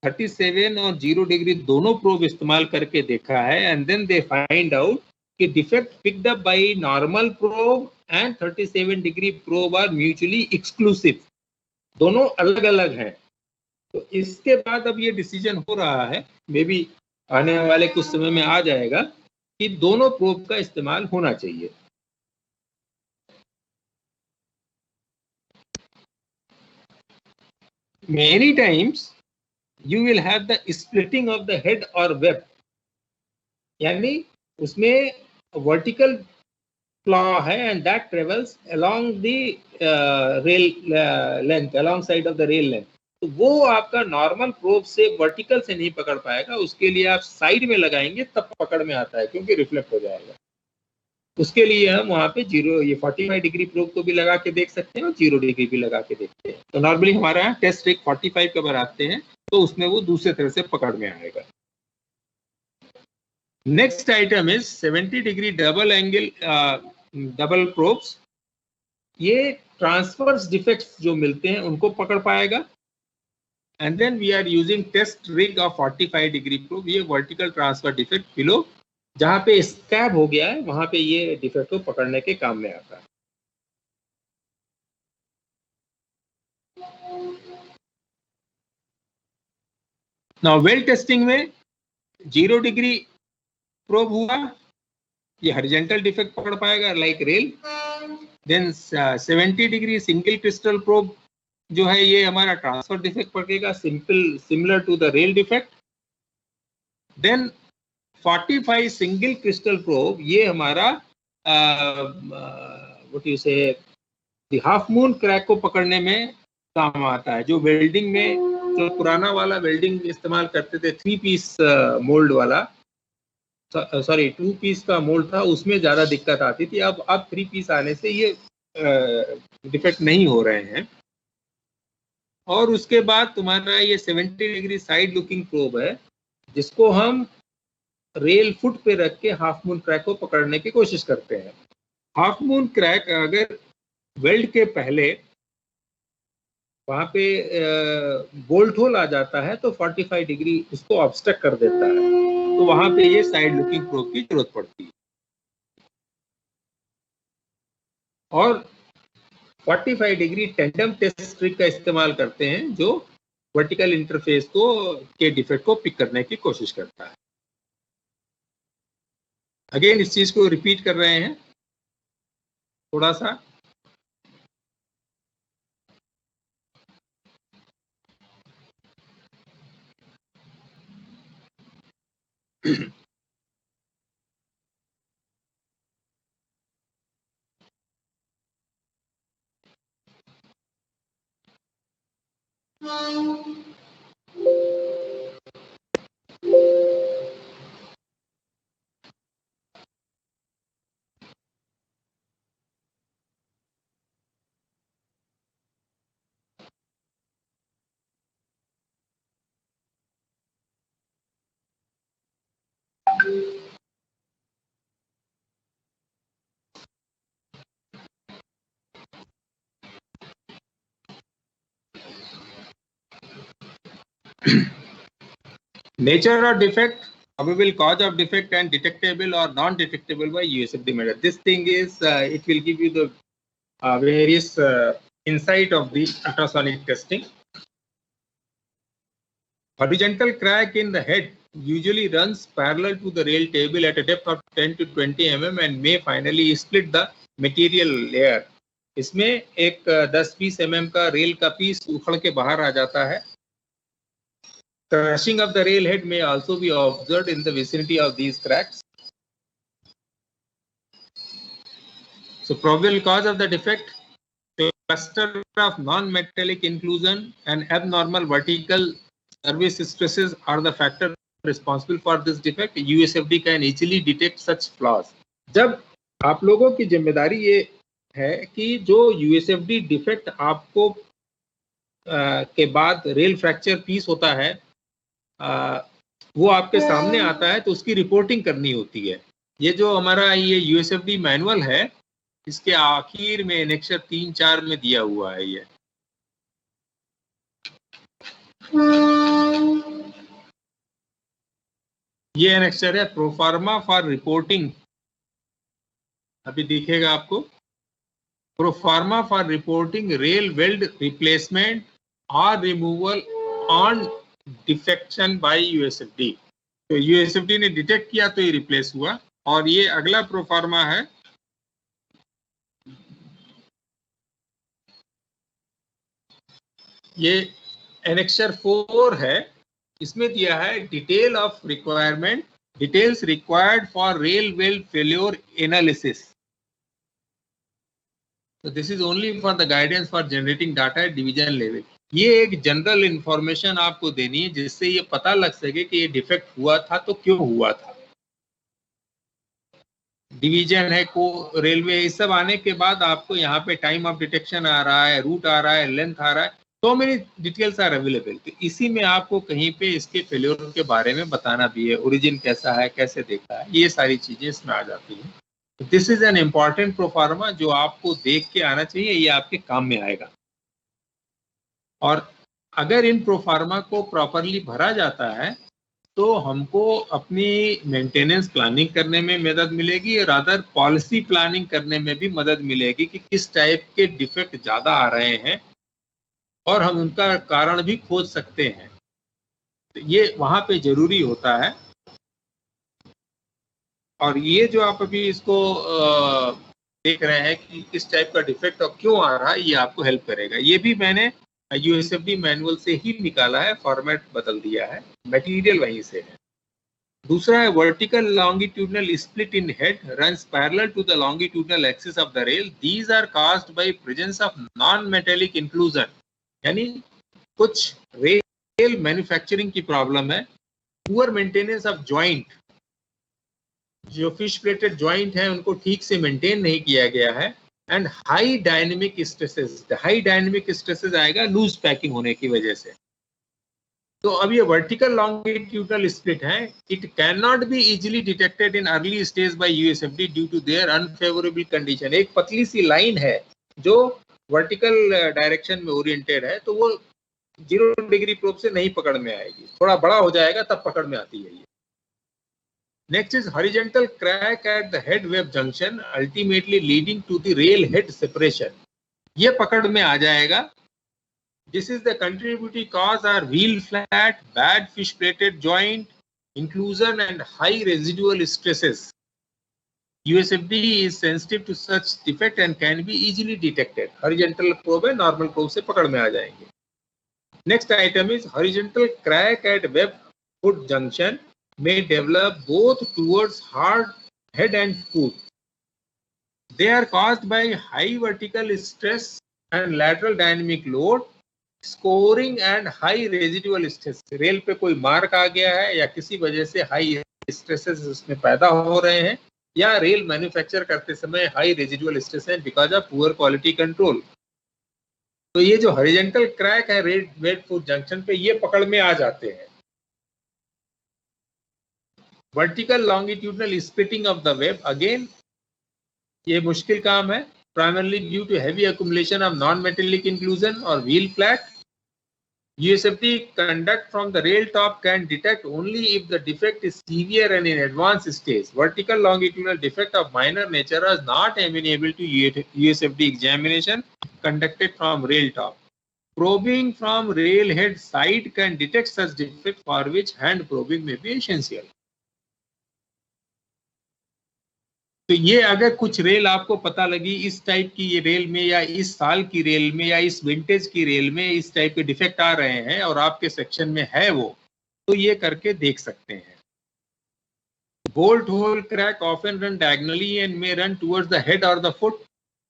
37 और 0 डिग्री दोनों प्रोब इस्तेमाल करके देखा है, and then they find out कि defect picked up by normal probe and 37 degree probe are mutually exclusive, दोनों अलग अलग हैं। तो इसके बाद अब ये डिसीजन हो रहा है, मे बी आने वाले कुछ समय में आ जाएगा, कि दोनों प्रोब का इस्तेमाल होना चाहिए। Many times you will have the splitting of the head or web, यानी उसमें वर्टिकल फ्लॉ है and that travels along the rail length, along side of the rail length. तो वो आपका नॉर्मल प्रोब से वर्टिकल से नहीं पकड़ पाएगा, उसके लिए आप साइड में लगाएंगे तब पकड़ में आता है, क्योंकि रिफ्लेक्ट हो जाएगा। उसके लिए हम वहाँ पे 45 डिग्री प्रोब को भी लगा के देख सकते हैं और 0 डिग्री भी लगा के देखते हैं। तो नॉर्मली हमारे यहाँ टेस्ट एक 45 का बनाते हैं, तो उसमें वो दूसरे तरह से पकड़ में आएगा। Next item is 70 degree double angle double probes. ये ट्रांसवर्स डिफेक्ट्स जो मिलते हैं उनको पकड़ पाएगा। And then we are using test rig of 45 degree probe. ये वर्टिकल ट्रांसफर डिफेक्ट बिलो, जहां पे स्कैब हो गया है, वहां पे ये डिफेक्ट को पकड़ने के काम में आता है। नाउ वेल टेस्टिंग में 0 डिग्री प्रोब हुआ, ये हॉरिजॉन्टल डिफेक्ट पकड़ पाएगा like rail. Then 70 degree single crystal probe जो है, ये हमारा ट्रांसफर डिफेक्ट पकड़ेगा, similar to the rail defect. Then 45 single crystal probe, ये हमारा what you say the half moon crack को पकड़ने में काम आता है। जो वेल्डिंग में, जो पुराना वाला वेल्डिंग इस्तेमाल करते थे 3 पीस मोल्ड वाला, सॉरी 2 पीस का मोल्ड था, उसमें ज्यादा दिक्कत आती थी। अब 3 पीस आने से ये डिफेक्ट नहीं हो रहे हैं। और उसके बाद तुम्हारा ये 70 डिग्री साइड लुकिंग प्रोब है, जिसको हम रेल फुट पे रख के हाफ मून क्रैक को पकड़ने की कोशिश करते हैं। हाफ मून क्रैक अगर वेल्ड के पहले वहां पे बोल्ट होल आ जाता है तो 45 डिग्री उसको ऑब्स्ट्रक्ट कर देता है, तो वहां पे ये साइड लुकिंग प्रोब की जरूरत पड़ती है। और 45 डिग्री टेंडम टेस्ट ट्रिक का इस्तेमाल करते हैं जो वर्टिकल इंटरफेस को के डिफेक्ट को पिक करने की कोशिश करता है। अगेन इस चीज को रिपीट कर रहे हैं थोड़ा सा। Nature of defect, probable cause of defect, and detectable or non-detectable by USFD method. This thing is, it will give you the various insight of the ultrasonic testing. Horizontal crack in the head usually runs parallel to the rail table at a depth of 10 to 20 mm and may finally split the material layer. इसमें एक 10-20 mm का rail का piece उखड़ के बाहर आ जाता है। Crushing of the rail head may also be observed in the vicinity of these cracks. So probable cause of the defect, cluster of non-metallic inclusion and abnormal vertical surface stresses are the factor responsible for this defect. USFD can easily detect such flaws. जब आप लोगों की जिम्मेदारी ये है कि जो USFD defect आपको के बाद रेल फ्रैक्चर पीस होता है वो आपके सामने आता है तो उसकी रिपोर्टिंग करनी होती है। ये जो हमारा ये USFD मैनुअल है इसके आखिर में एनेक्सर 3-4 में दिया हुआ है। ये एनेक्सर है प्रोफार्मा फॉर रिपोर्टिंग। अभी दिखेगा आपको proforma for reporting rail weld replacement और removal on defection by USFD। तो USFD ने डिटेक्ट किया तो ये रिप्लेस हुआ। और ये अगला प्रोफार्मा है, ये एनेक्सर 4 है। इसमें दिया है detail of requirement, details required for rail weld failure analysis. So this is only for the guidance for generating data at division level. ये एक जनरल इंफॉर्मेशन आपको देनी है जिससे ये पता लग सके कि ये डिफेक्ट हुआ था तो क्यों हुआ था। डिवीजन है को रेलवे, इस सब आने के बाद आपको यहाँ पे टाइम ऑफ डिटेक्शन आ रहा है, रूट आ रहा है, लेंथ आ रहा है, तो मेरी डिटेल्स आर अवेलेबल। तो इसी में आपको कहीं पे इसके फेल्योर के बारे में बताना भी है, ओरिजिन कैसा है, कैसे देखा है, ये सारी चीजें इसमें आ जाती हैं। This is an important proforma जो आपको देख के आना चाहिए, ये आपके काम में आएगा। और अगर इन प्रोफार्मा को प्रॉपरली भरा जाता है तो हमको अपनी मेंटेनेंस प्लानिंग करने में मदद मिलेगी और अदर पॉलिसी प्लानिंग करने में भी मदद मिलेगी कि किस टाइप के डिफेक्ट ज़्यादा आ रहे हैं और हम उनका कारण भी खोज सकते हैं। तो ये वहाँ पे ज़रूरी होता है। और ये जो आप अभी इसको देख रहे हैं कि किस टाइप का डिफेक्ट और क्यों आ रहा है, ये आपको हेल्प करेगा। ये भी मैंने USFD मैनुअल से ही निकाला है, फॉर्मेट बदल दिया है, मटेरियल वहीं से है। दूसरा है vertical longitudinal split in head runs parallel to the longitudinal axis of the rail. These are caused by presence of non metallic inclusion, यानी कुछ रेल मैन्युफैक्चरिंग की प्रॉब्लम है, पुअर मेंटेनेंस ऑफ जॉइंट, जो फिश प्लेटेड जॉइंट है उनको ठीक से maintain नहीं किया गया है, and high dynamic stresses. High dynamic stresses आएगा लूज पैकिंग होने की वजह से। तो अब ये वर्टिकल लॉन्गिट्यूडनल स्प्लिट है, it can not be easily detected in early stage by USFD due to their unfavourable condition. एक पतली सी लाइन है जो वर्टिकल डायरेक्शन में ओरिएंटेड है तो वो 0 डिग्री प्रोब से नहीं पकड़ में आएगी, थोड़ा बड़ा हो जाएगा तब पकड़ में आती है ये। Next is horizontal crack at the head web junction ultimately leading to the rail head separation. ये पकड़ में आ जाएगा। This is the contributing cause are wheel flat, bad fish plated joint, inclusion and high residual stresses. USFD is sensitive to such defect and can be easily detected. Horizontal probe है, normal probe से पकड़ में आ जाएंगे. Next item is horizontal crack at web foot junction may develop both towards hard head and foot. They are caused by high vertical stress and lateral dynamic load, scoring and high residual stress. Rail पे कोई mark आ गया है या किसी वजह से high stresses उसमें पैदा हो रहे हैं, या रेल मैन्युफैक्चर करते समय हाई रेजिडुअल स्ट्रेस है because of poor quality control. तो ये जो हॉरिजॉन्टल क्रैक है वेब फुट जंक्शन पे, ये पकड़ में आ जाते हैं। Vertical longitudinal splitting of the web, again ये मुश्किल काम है, primarily due to heavy accumulation of non-metallic inclusion or wheel flat. USFD conduct from the rail top can detect only if the defect is severe and in advanced stage. Vertical longitudinal defect of minor nature is not amenable to USFD examination conducted from rail top. Probing from rail head side can detect such defect, for which hand probing may be essential. तो ये अगर कुछ rail आपको पता लगी इस type की ये रेल में, या इस साल की रेल में, या इस विंटेज की रेल में इस टाइप के डिफेक्ट आ रहे हैं और आपके सेक्शन में है वो, तो ये करके देख सकते हैं। Bolt hole crack often run diagonally and may run towards the head और the foot.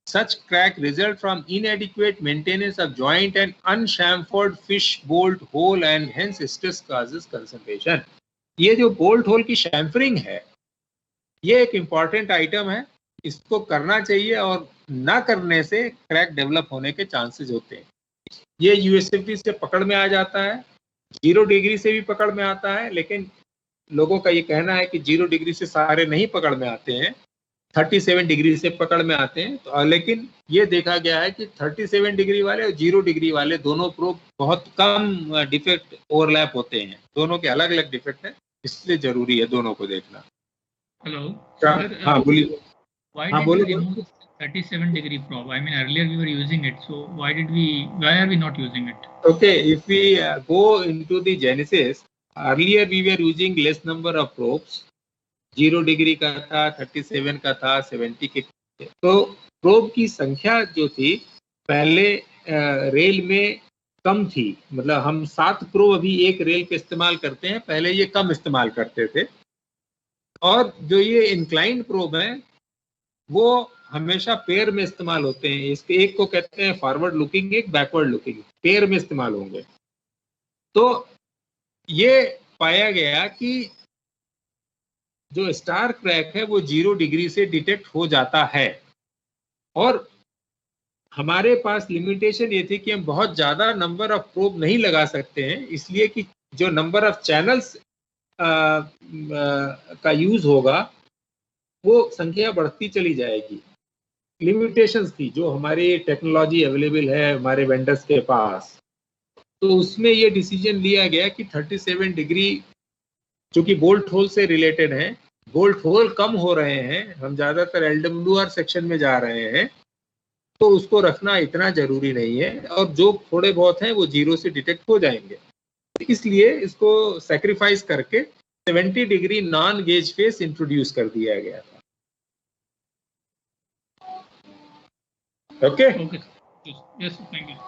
Such crack result from inadequate maintenance of joint and unchamfered fish bolt hole and hence stress causes concentration. ये जो bolt hole की शैम्फरिंग है, ये एक important item है, इसको करना चाहिए और ना करने से क्रैक डेवलप होने के चांसेस होते हैं। ये यूएसएफडी से पकड़ में आ जाता है, 0 डिग्री से भी पकड़ में आता है, लेकिन लोगों का ये कहना है कि 0 डिग्री से सारे नहीं पकड़ में आते हैं, 37 डिग्री से पकड़ में आते हैं। तो लेकिन ये देखा गया है कि 37 डिग्री वाले और 0 डिग्री वाले दोनों प्रोब बहुत कम डिफेक्ट ओवरलैप होते हैं, दोनों के अलग अलग डिफेक्ट है, इसलिए जरूरी है दोनों को देखना। Hello. हाँ बोलिए। Why हाँ, did बोलो, we remove 37 degree probe? I mean, earlier we were using it, so why are we not using it? Okay, if we go into the genesis, earlier we were using less number of probes, 0 degree का था, 37 का था, 70 के। तो probe की संख्या जो थी पहले रेल में कम थी, मतलब हम 7 प्रोब अभी एक रेल पे इस्तेमाल करते हैं, पहले ये कम इस्तेमाल करते थे। और जो ये इंक्लाइंड प्रोब है वो हमेशा पेयर में इस्तेमाल होते हैं। इसके एक को कहते हैं फॉरवर्ड लुकिंग, एक बैकवर्ड लुकिंग, पेयर में इस्तेमाल होंगे। तो ये पाया गया कि जो स्टार क्रैक है वो 0 डिग्री से डिटेक्ट हो जाता है, और हमारे पास लिमिटेशन ये थी कि हम बहुत ज्यादा नंबर ऑफ प्रोब नहीं लगा सकते हैं, इसलिए कि जो नंबर ऑफ चैनल्स का यूज होगा वो संख्या बढ़ती चली जाएगी। लिमिटेशंस थी जो हमारी टेक्नोलॉजी अवेलेबल है हमारे वेंडर्स के पास, तो उसमें ये डिसीजन लिया गया कि 37 डिग्री जो कि बोल्ट होल से रिलेटेड है, बोल्ट होल कम हो रहे हैं, हम ज्यादातर LWR सेक्शन में जा रहे हैं, तो उसको रखना इतना जरूरी नहीं है, और जो थोड़े बहुत हैं वो 0 से डिटेक्ट हो जाएंगे। इसलिए इसको सैक्रिफाइस करके 70 degree non gauge face introduce कर दिया गया था। Okay Okay. Yes, thank you.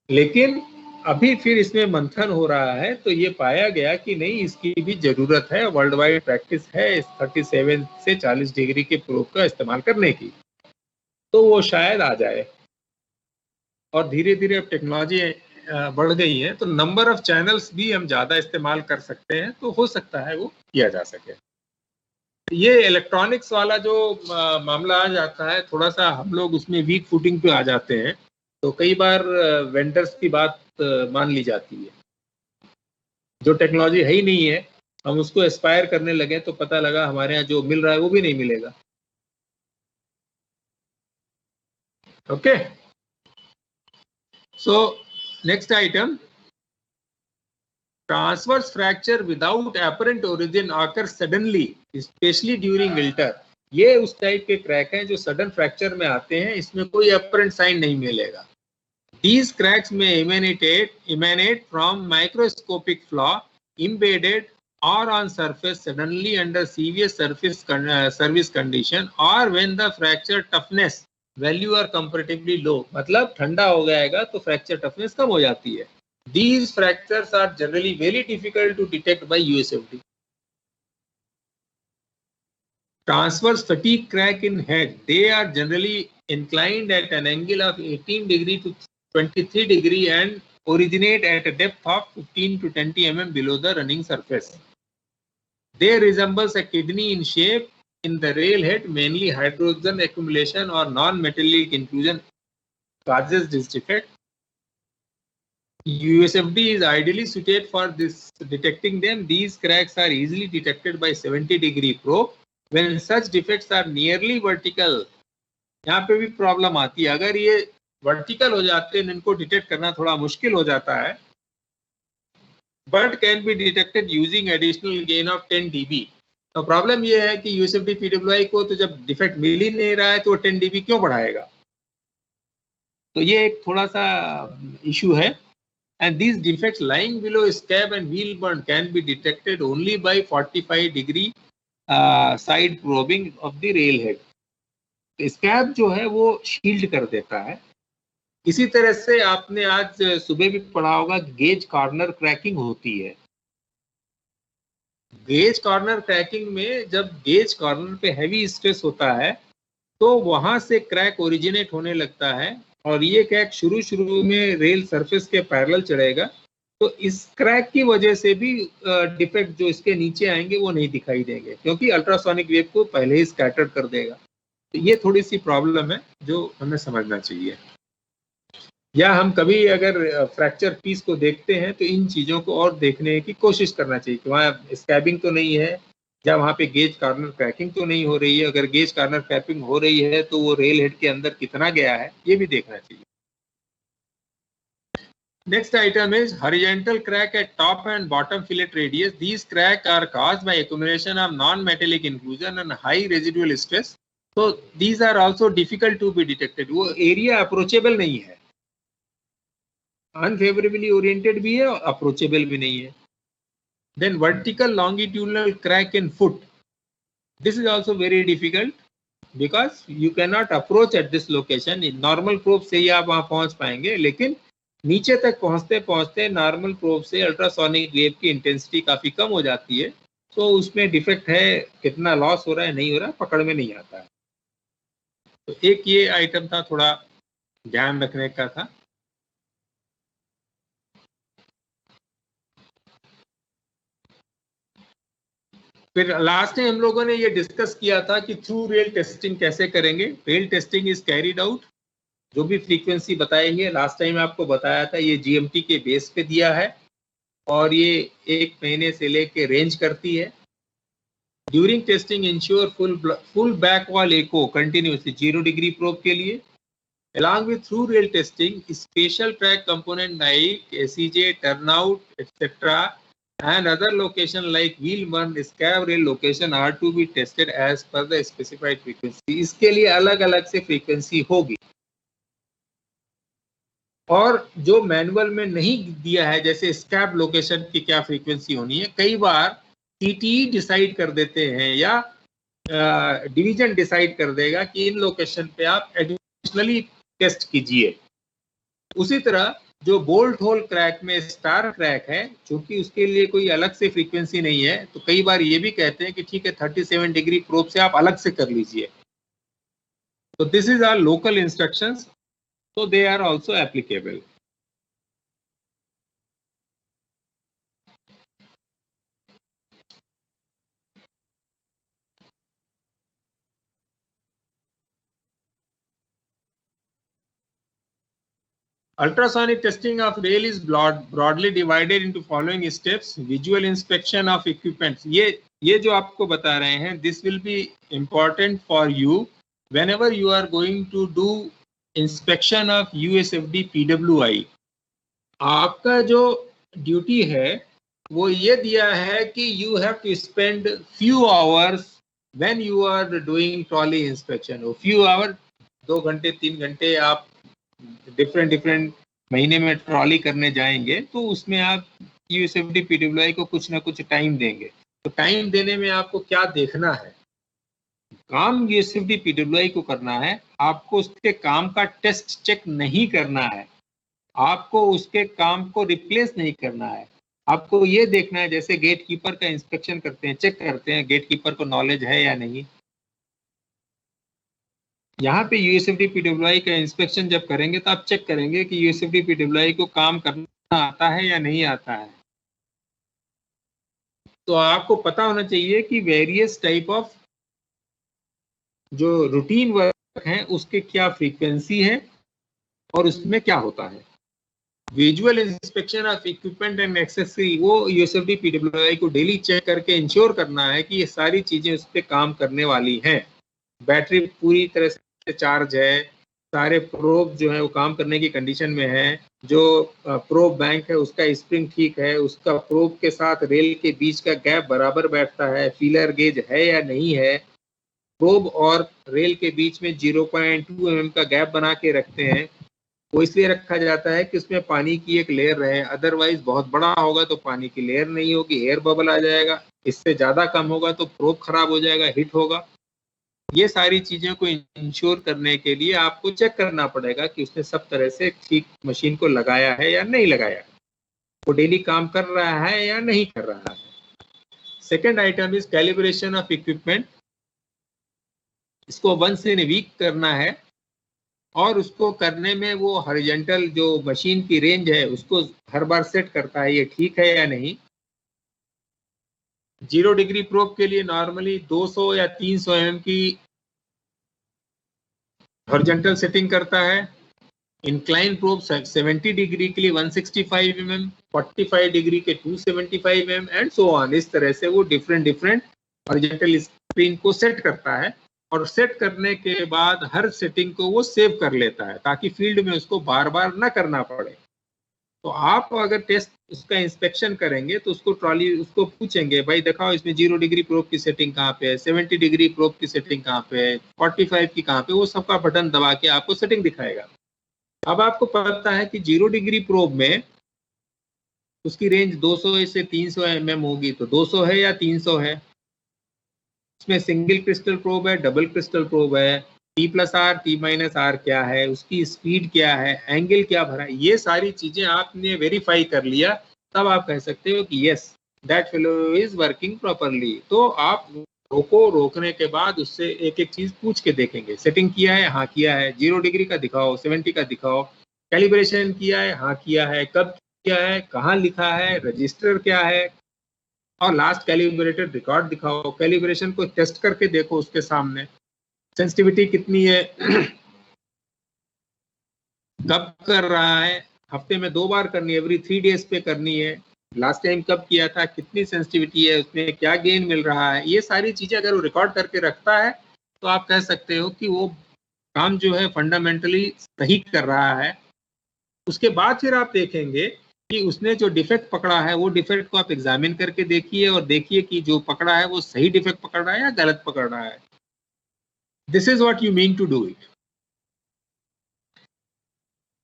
लेकिन अभी फिर इसमें मंथन हो रहा है, तो ये पाया गया कि नहीं, इसकी भी जरूरत है, वर्ल्ड वाइड प्रैक्टिस है इस 37 से 40 डिग्री के प्रोब का इस्तेमाल करने की, तो वो शायद आ जाए। और धीरे धीरे अब टेक्नोलॉजी बढ़ गई है, तो नंबर ऑफ चैनल्स भी हम ज्यादा इस्तेमाल कर सकते हैं, तो हो सकता है वो किया जा सके। ये इलेक्ट्रॉनिक्स वाला जो मामला आ जाता है, थोड़ा सा हम लोग उसमें वीक फुटिंग पे आ जाते हैं, तो कई बार वेंडर्स की बात मान ली जाती है। जो टेक्नोलॉजी है ही नहीं है, हम उसको एस्पायर करने लगे तो पता लगा हमारे यहाँ जो मिल रहा है वो भी नहीं मिलेगा। Okay So next item, transverse fracture without apparent origin occurs suddenly, especially during wilter. ये उस टाइप के क्रैक हैं जो सडन फ्रैक्चर में आते हैं, इसमें कोई अपरेंट साइन नहीं मिलेगा. These cracks may emanate from microscopic flaw embedded or on surface suddenly under severe service condition or when the fracture toughness value are comparatively low. मतलब ठंडा हो जाएगा तो फ्रैक्चर टफनेस कम हो जाती है. These fractures are generally very difficult to detect by USFD. Transverse fatigue crack in head, they are generally inclined at an angle of 18 degree to 23 degree and originate at a depth of 15 to 20 mm below the running surface. They resemble a kidney in shape. In the rail head, mainly hydrogen accumulation or non-metallic inclusion causes this defect. USFD is ideally suited for this detecting them. These cracks are easily detected by 70 degree probe. When such defects are nearly vertical, यहाँ पे भी problem आती है. अगर ये vertical हो जाते हैं इनको डिटेक्ट करना थोड़ा मुश्किल हो जाता है. But can be detected using additional gain of 10 dB. तो प्रॉब्लम ये है कि यूएसएफडी पीडब्ल्यूआई को तो जब डिफेक्ट मिल ही नहीं रहा है तो 10 dB क्यों बढ़ाएगा. तो ये एक थोड़ा सा इशू है. And these defects lying below scab and wheel burn can be detected only by 45 degree side probing of the rail head. Scab जो है वो शील्ड कर देता है. इसी तरह से आपने आज सुबह भी पढ़ा होगा गेज कॉर्नर क्रैकिंग होती है. गेज कॉर्नर क्रैकिंग में जब गेज कॉर्नर पे हैवी स्ट्रेस होता है तो वहां से क्रैक ओरिजिनेट होने लगता है और ये क्रैक शुरू में रेल सरफेस के पैरेलल चढ़ेगा. तो इस क्रैक की वजह से भी डिफेक्ट जो इसके नीचे आएंगे वो नहीं दिखाई देंगे क्योंकि अल्ट्रासोनिक वेव को पहले ही स्कैटर कर देगा. तो ये थोड़ी सी प्रॉब्लम है जो हमें समझना चाहिए. या हम कभी अगर फ्रैक्चर पीस को देखते हैं तो इन चीज़ों को और देखने की कोशिश करना चाहिए कि वहाँ स्कैबिंग तो नहीं है या वहाँ पे गेज कॉर्नर क्रैकिंग तो नहीं हो रही है. अगर गेज कॉर्नर क्रैकिंग हो रही है तो वो रेल हेड के अंदर कितना गया है ये भी देखना चाहिए. Next item is horizontal crack at top and bottom fillet radius. These cracks are caused by accumulation of non-metallic inclusion and high residual stress. So these are also difficult to be detected. वो area approachable नहीं है, अनफेवरेबली oriented भी है और approachable भी नहीं है. Then vertical longitudinal crack in foot. This is also very difficult because you cannot approach at this location. In normal probe से ही आप वहाँ पहुँच पाएंगे लेकिन नीचे तक पहुँचते पहुँचते नॉर्मल प्रोब से अल्ट्रासोनिक वेव की इंटेंसिटी काफ़ी कम हो जाती है. तो उसमें डिफेक्ट है, कितना लॉस हो रहा है नहीं हो रहा है पकड़ में नहीं आता है. तो एक ये आइटम था, थोड़ा ध्यान रखने का था. फिर लास्ट में हम लोगों ने ये डिस्कस किया था कि थ्रू रेल टेस्टिंग कैसे करेंगे. Rail testing is carried out. जो भी फ्रीक्वेंसी बताई है लास्ट टाइम आपको बताया था ये जीएमटी के बेस पे दिया है और ये 1 महीने से लेके रेंज करती है. During testing ensure full back wall echo continuously 0 degree probe के लिए. Along with through rail testing, special track component like SEJ, turnout, etc. and other location like wheel burn, scab rail location are to be tested as per the specified frequency. इसके लिए अलग अलग से frequency होगी और जो manual में नहीं दिया है जैसे स्कैब लोकेशन की क्या फ्रीक्वेंसी होनी है, कई बार टीटीई डिसाइड कर देते हैं या डिवीजन डिसाइड कर देगा कि इन लोकेशन पे आप एडिशनली टेस्ट कीजिए. उसी तरह जो बोल्ट होल क्रैक में स्टार क्रैक है क्योंकि उसके लिए कोई अलग से फ्रीक्वेंसी नहीं है तो कई बार ये भी कहते हैं कि ठीक है 37 डिग्री प्रोब से आप अलग से कर लीजिए. तो this is our local instructions, so they are also applicable. Ultrasonic testing of rail is broadly divided into following steps. Visual inspection of equipments. ये जो आपको बता रहे हैं, this will be important for you whenever you are going to do inspection of USFD PWI, आपका जो duty है वो ये दिया है कि you have to spend few hours when you are doing trolley inspection. Few hour, 2 घंटे 3 घंटे आप डिफरेंट महीने में ट्रॉली करने जाएंगे, तो उसमें आप यूएसएफडी पीडब्ल्यूआई को कुछ ना कुछ टाइम देंगे। तो टाइम देने में आपको क्या देखना है? काम यूएसएफडी पीडब्ल्यूआई को करना है, आपको उसके काम का टेस्ट चेक नहीं करना है, आपको उसके काम को रिप्लेस नहीं करना है। आपको ये देखना है, जैसे गेट कीपर का इंस्पेक्शन करते हैं, चेक करते हैं गेट कीपर को नॉलेज है या नहीं। यहाँ पे यूएसएफडी पीडब्ल्यूआई का इंस्पेक्शन जब करेंगे तो आप चेक करेंगे कि यूएसएफडी पीडब्ल्यूआई को काम करना आता है या नहीं आता है। तो आपको पता होना चाहिए कि वेरियस टाइप ऑफ जो रूटीन वर्क है उसके क्या फ्रीक्वेंसी है और उसमें क्या होता है। Visual inspection of equipment and accessory, वो यूएसएफडी पीडब्ल्यूआई को डेली चेक करके इंश्योर करना है कि ये सारी चीजें उस पर काम करने वाली हैं। बैटरी पूरी तरह से चार्ज है, सारे प्रोब जो है वो काम करने की कंडीशन में है, जो प्रोब बैंक है उसका स्प्रिंग ठीक है, उसका प्रोब के साथ रेल के बीच का गैप बराबर बैठता है, फीलर गेज है या नहीं है। प्रोब और रेल के बीच में 0.2 mm का गैप बना के रखते हैं, वो इसलिए रखा जाता है कि उसमें पानी की एक लेयर रहे, अदरवाइज बहुत बड़ा होगा तो पानी की लेयर नहीं होगी, एयर बबल आ जाएगा, इससे ज्यादा कम होगा तो प्रोब खराब हो जाएगा, हिट होगा। ये सारी चीजों को इंश्योर करने के लिए आपको चेक करना पड़ेगा कि उसने सब तरह से ठीक मशीन को लगाया है या नहीं लगाया है, वो डेली काम कर रहा है या नहीं कर रहा है। Second item is calibration of equipment. इसको वंस इन वीक करना है और उसको करने में वो हॉरिजॉन्टल जो मशीन की रेंज है उसको हर बार सेट करता है, ये ठीक है या नहीं। 0 डिग्री प्रोब के लिए नॉर्मली 200 या 300 mm की हॉरिजॉन्टल सेटिंग करता है। इंक्लाइन प्रोब 70 डिग्री के लिए 165 mm, 45 डिग्री के 275 mm एंड सो ऑन। इस तरह से वो डिफरेंट हॉरिजॉन्टल स्क्रीन को सेट करता है और सेट करने के बाद हर सेटिंग को वो सेव कर लेता है ताकि फील्ड में उसको बार बार ना करना पड़े। तो आप अगर टेस्ट उसका इंस्पेक्शन करेंगे तो उसको पूछेंगे, भाई दिखाओ इसमें 0 डिग्री प्रोब की सेटिंग कहाँ पे है, 70 डिग्री प्रोब की सेटिंग कहाँ पे है, 45 की कहाँ पे, वो सबका बटन दबा के आपको सेटिंग दिखाएगा। अब आपको पता है कि 0 डिग्री प्रोब में उसकी रेंज 200 से 300 mm होगी, तो 200 है या 300 है। इसमें सिंगल क्रिस्टल प्रोब है, डबल क्रिस्टल प्रोब है, T+R, T-R क्या है, उसकी स्पीड क्या है, एंगल क्या भरा है, ये सारी चीजें आपने वेरीफाई कर लिया, तब आप कह सकते हो कि yes that fellow is working properly. तो आप रोकने के बाद उससे एक एक चीज पूछ के देखेंगे, सेटिंग किया है, हाँ किया है, 0 डिग्री का दिखाओ, 70 का दिखाओ, कैलिब्रेशन किया है, हाँ किया है, कब किया है, कहाँ लिखा है, रजिस्टर क्या है, और लास्ट कैलिब्रेटेड रिकॉर्ड दिखाओ। कैलिब्रेशन को टेस्ट करके देखो उसके सामने, सेंसिटिविटी कितनी है, कब कर रहा है, हफ्ते में 2 बार करनी है, एवरी 3 डेज पे करनी है, लास्ट टाइम कब किया था, कितनी सेंसिटिविटी है, उसमें क्या गेन मिल रहा है, ये सारी चीजें अगर वो रिकॉर्ड करके रखता है तो आप कह सकते हो कि वो काम जो है फंडामेंटली सही कर रहा है। उसके बाद फिर आप देखेंगे कि उसने जो डिफेक्ट पकड़ा है वो डिफेक्ट को आप एग्जामिन करके देखिए और देखिए कि जो पकड़ा है वो सही डिफेक्ट पकड़ रहा है या गलत पकड़ रहा है। This is what you mean to do it.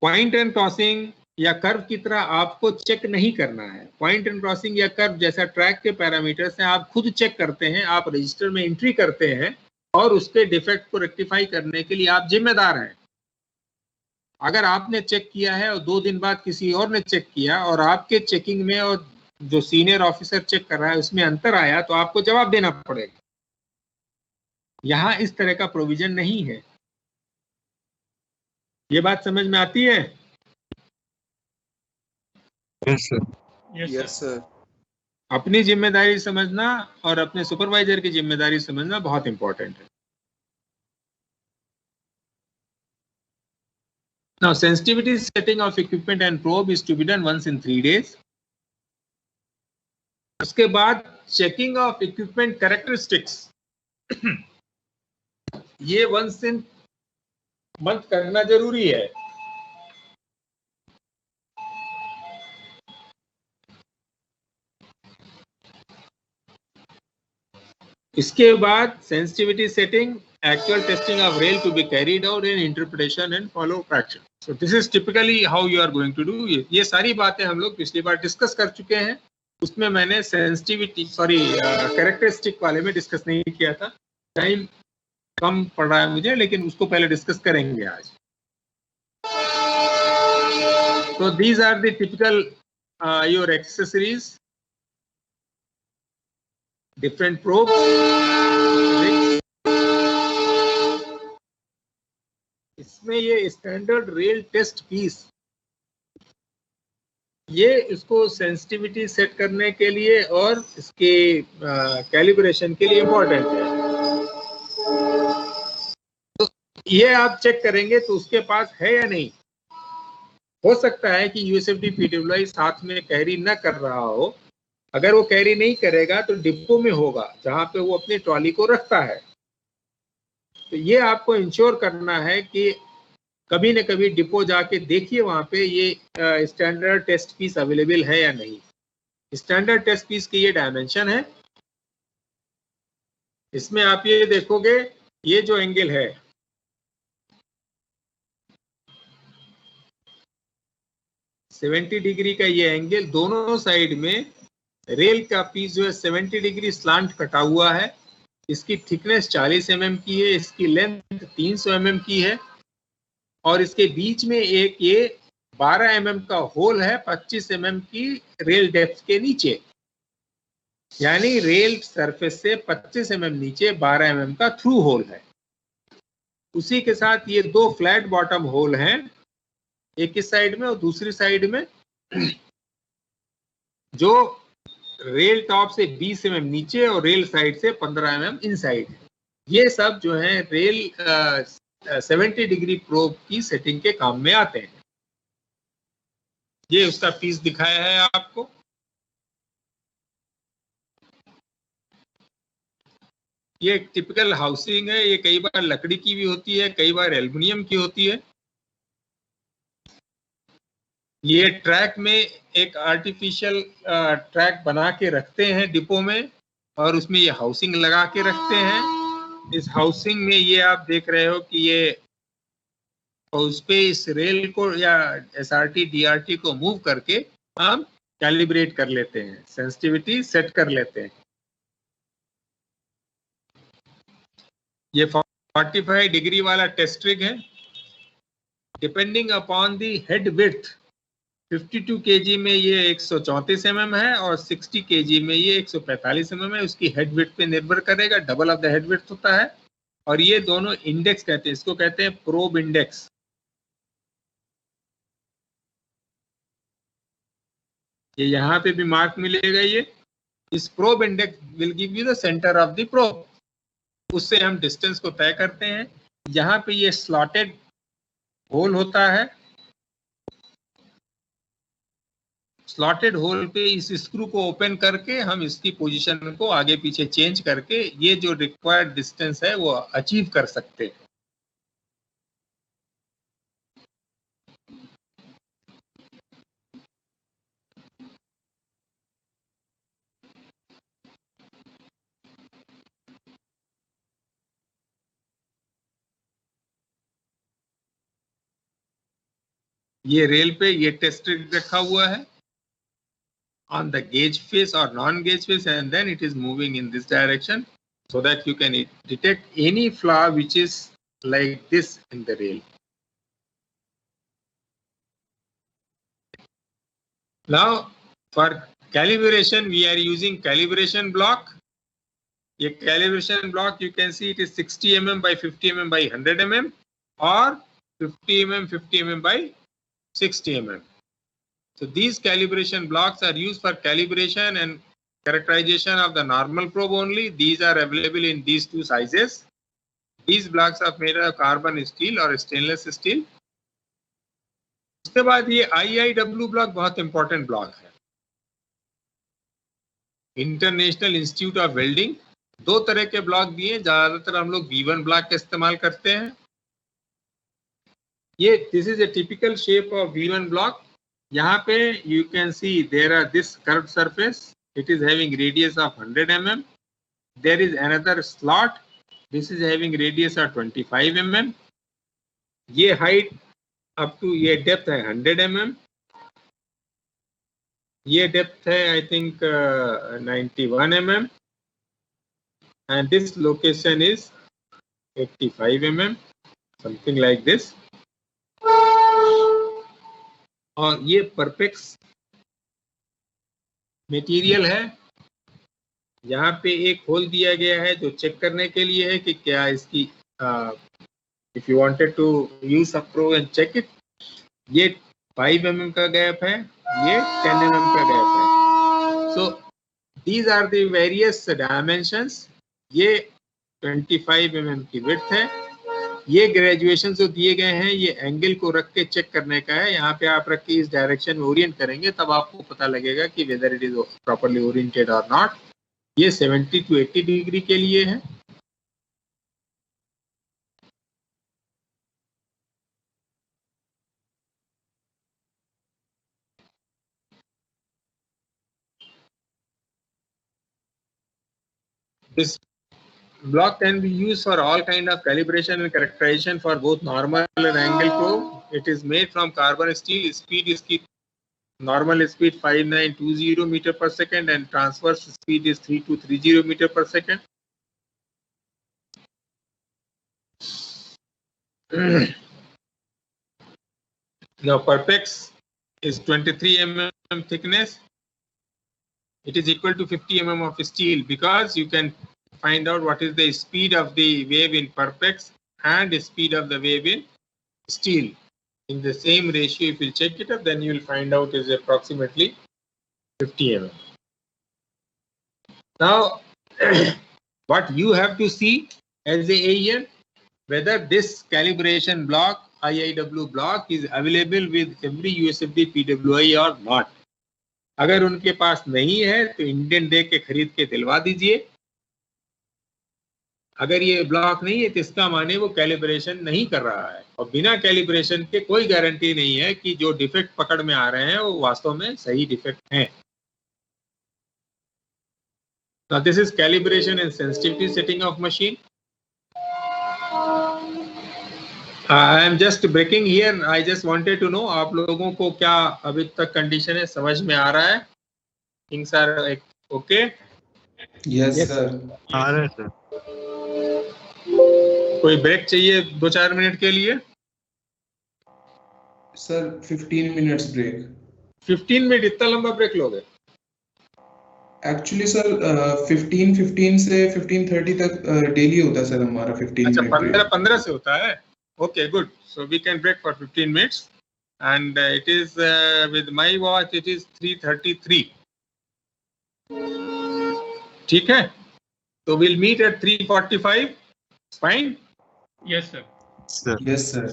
Point and crossing या कर्व की तरह आपको चेक नहीं करना है। पॉइंट एंड क्रॉसिंग या कर्व जैसा ट्रैक के पैरामीटर्स हैं, आप खुद चेक करते हैं, आप रजिस्टर में एंट्री करते हैं और उसके डिफेक्ट को रेक्टिफाई करने के लिए आप जिम्मेदार हैं। अगर आपने चेक किया है और 2 दिन बाद किसी और ने चेक किया और आपके चेकिंग में और जो सीनियर ऑफिसर चेक कर रहा है उसमें अंतर आया तो आपको जवाब देना पड़ेगा। यहाँ इस तरह का प्रोविजन नहीं है। ये बात समझ में आती है? Yes sir. Yes sir. अपनी जिम्मेदारी समझना और अपने सुपरवाइजर की जिम्मेदारी समझना बहुत इंपॉर्टेंट है। Now, sensitivity setting of equipment and probe is to be done once in 3 days. उसके बाद checking of equipment characteristics ये once in मंथ करना जरूरी है। इसके बाद sensitivity setting, actual testing of rail to be carried out in interpretation and follow action. So this is typically how you are going to do. ये सारी बातें हम लोग पिछली बार डिस्कस कर चुके हैं, उसमें मैंने सेंसिटिविटी कैरेक्टरिस्टिक वाले में डिस्कस नहीं किया था, टाइम कम पड़ रहा है मुझे, लेकिन उसको पहले डिस्कस करेंगे आज। So these are the typical your accessories, different probes, इसमें ये स्टैंडर्ड रेल टेस्ट पीस, ये इसको सेंसिटिविटी सेट करने के लिए और इसके कैलिब्रेशन के लिए इम्पोर्टेंट है। तो ये आप चेक करेंगे तो उसके पास है या नहीं। हो सकता है कि यूएसएफडी पीडब्ल्यूआई साथ में कैरी न कर रहा हो, अगर वो कैरी नहीं करेगा तो डिपो में होगा जहां पे वो अपनी ट्रॉली को रखता है। तो ये आपको इंश्योर करना है कि कभी न कभी डिपो जाके देखिए वहां पे ये स्टैंडर्ड टेस्ट पीस अवेलेबल है या नहीं। स्टैंडर्ड टेस्ट पीस की ये डायमेंशन है, इसमें आप ये देखोगे ये जो एंगल है सेवेंटी डिग्री का, ये एंगल दोनों साइड में रेल का पीस जो है 70 डिग्री स्लांट कटा हुआ है। इसकी थिकनेस 40 mm की है, इसकी लेंथ 300 mm की है और इसके बीच में एक ये 12 mm का होल है 25 mm की रेल डेप्थ के नीचे, यानी रेल सरफेस से 25 mm नीचे 12 mm का थ्रू होल है। उसी के साथ ये दो फ्लैट बॉटम होल हैं, एक इस साइड में और दूसरी साइड में, जो रेल टॉप से 20 mm नीचे और रेल साइड से 15 mm इनसाइड। ये सब जो है रेल 70 डिग्री प्रोब की सेटिंग के काम में आते हैं। ये उसका पीस दिखाया है आपको। ये एक टिपिकल हाउसिंग है, ये कई बार लकड़ी की भी होती है, कई बार एल्युमिनियम की होती है। ये ट्रैक में एक आर्टिफिशियल ट्रैक बना के रखते हैं डिपो में और उसमें ये हाउसिंग लगा के रखते हैं। इस हाउसिंग में ये आप देख रहे हो कि ये उस पे इस रेल को या एसआरटी डीआरटी को मूव करके हम कैलिब्रेट कर लेते हैं, सेंसिटिविटी सेट कर लेते हैं। ये 45 डिग्री वाला टेस्ट रिग है। Depending upon the head width, 52 kg में ये 134 mm है और 60 kg में ये 145 mm है। उसकी हेड विड्थ पे निर्भर करेगा, double of the head width होता है। और ये दोनों इंडेक्स कहते हैं, इसको कहते हैं प्रोब इंडेक्स। ये यहाँ पे भी मार्क मिलेगा, ये इस probe index will give you the centre of the probe. उससे हम डिस्टेंस को तय करते हैं। यहाँ पे ये स्लॉटेड होल होता है, स्लॉटेड होल पे इस स्क्रू को ओपन करके हम इसकी पोजीशन को आगे पीछे चेंज करके ये जो रिक्वायर्ड डिस्टेंस है वो अचीव कर सकते हैं। ये रेल पे ये टेस्ट रिग रखा हुआ है on the gauge face or non-gauge face, and then it is moving in this direction so that you can detect any flaw which is like this in the rail. Now for calibration we are using calibration block. ये calibration block you can see it is 60 mm by 50 mm by 100 mm or 50 mm by 60 mm. So these calibration blocks are used for calibration and characterization of the normal probe only. These are available in these two sizes. These blocks are made of carbon steel or stainless steel. उसके बाद ये IIW block बहुत important block है। International institute of welding दो तरह के block दिए, ज्यादातर हम लोग V1 ब्लॉक का इस्तेमाल करते हैं। ये this is a typical shape of V1 block. यहाँ पे you can see there are this curved surface. It is having radius of 100 mm. There is another slot. This is having radius of 25 mm. ये height up to ये depth है 100 mm. ये depth है I think 91 mm. And this location is 85 mm. Something like this. और ये परपेक्स material है. यहाँ पे एक होल दिया गया है जो चेक करने के लिए है कि क्या इसकी if you wanted to use a probe and check it. ये 5 mm का गैप है, ये 10 mm का गैप है. So these are the various dimensions. ये 25 mm की विड्थ है. ये ग्रेजुएशन जो दिए गए हैं ये एंगल को रख के चेक करने का है. यहाँ पे आप रख के इस डायरेक्शन में ओरिएंट करेंगे तब आपको पता लगेगा कि whether it is properly oriented और नॉट. ये 70 to 80 डिग्री के लिए है. This block can be used for all kind of calibration and characterization for both normal and angle probe. It is made from carbon steel. Speed is normal speed 5920 meter per second and transverse speed is 3230 meter per second. Now perpex is 23 mm thickness. It is equal to 50 mm of steel because you can find out what is the speed of the wave in perpex and the speed of the wave in steel. In the same ratio, if you check it up, then you will find out is approximately 50 mm. Now, what you have to see as a AEN, whether this calibration block, IIW block, is available with every USFD PWI or not. अगर उनके पास नहीं है तो Indian day के खरीद के दिलवा दीजिए. अगर ये ब्लॉक नहीं है तो इसका माने वो कैलिब्रेशन नहीं कर रहा है. और बिना कैलिब्रेशन के कोई गारंटी नहीं है कि जो डिफेक्ट पकड़ में आ रहे हैं वो वास्तव में सही डिफेक्ट हैं. Now this is calibration and sensitivity setting of machine. I am just breaking here. I just wanted to know आप लोगों को क्या अभी तक कंडीशन है समझ में आ रहा है? Things are okay? Yes sir. आ रहा है सर. कोई ब्रेक चाहिए 2-4 मिनट के लिए? Sir 15 minutes break. 15 मिनट इतना लंबा ब्रेक लोगे? Actually sir 15 से 15:30 तक डेली होता है सर हमारा 15 अच्छा मिनट. 15 से होता है. Okay, good. So we can break for 15 minutes, and it is with my watch. It is 3:33. ठीक है? So we'll meet at 3:45. Fine. Yes, sir. Sir Yes sir.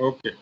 Okay.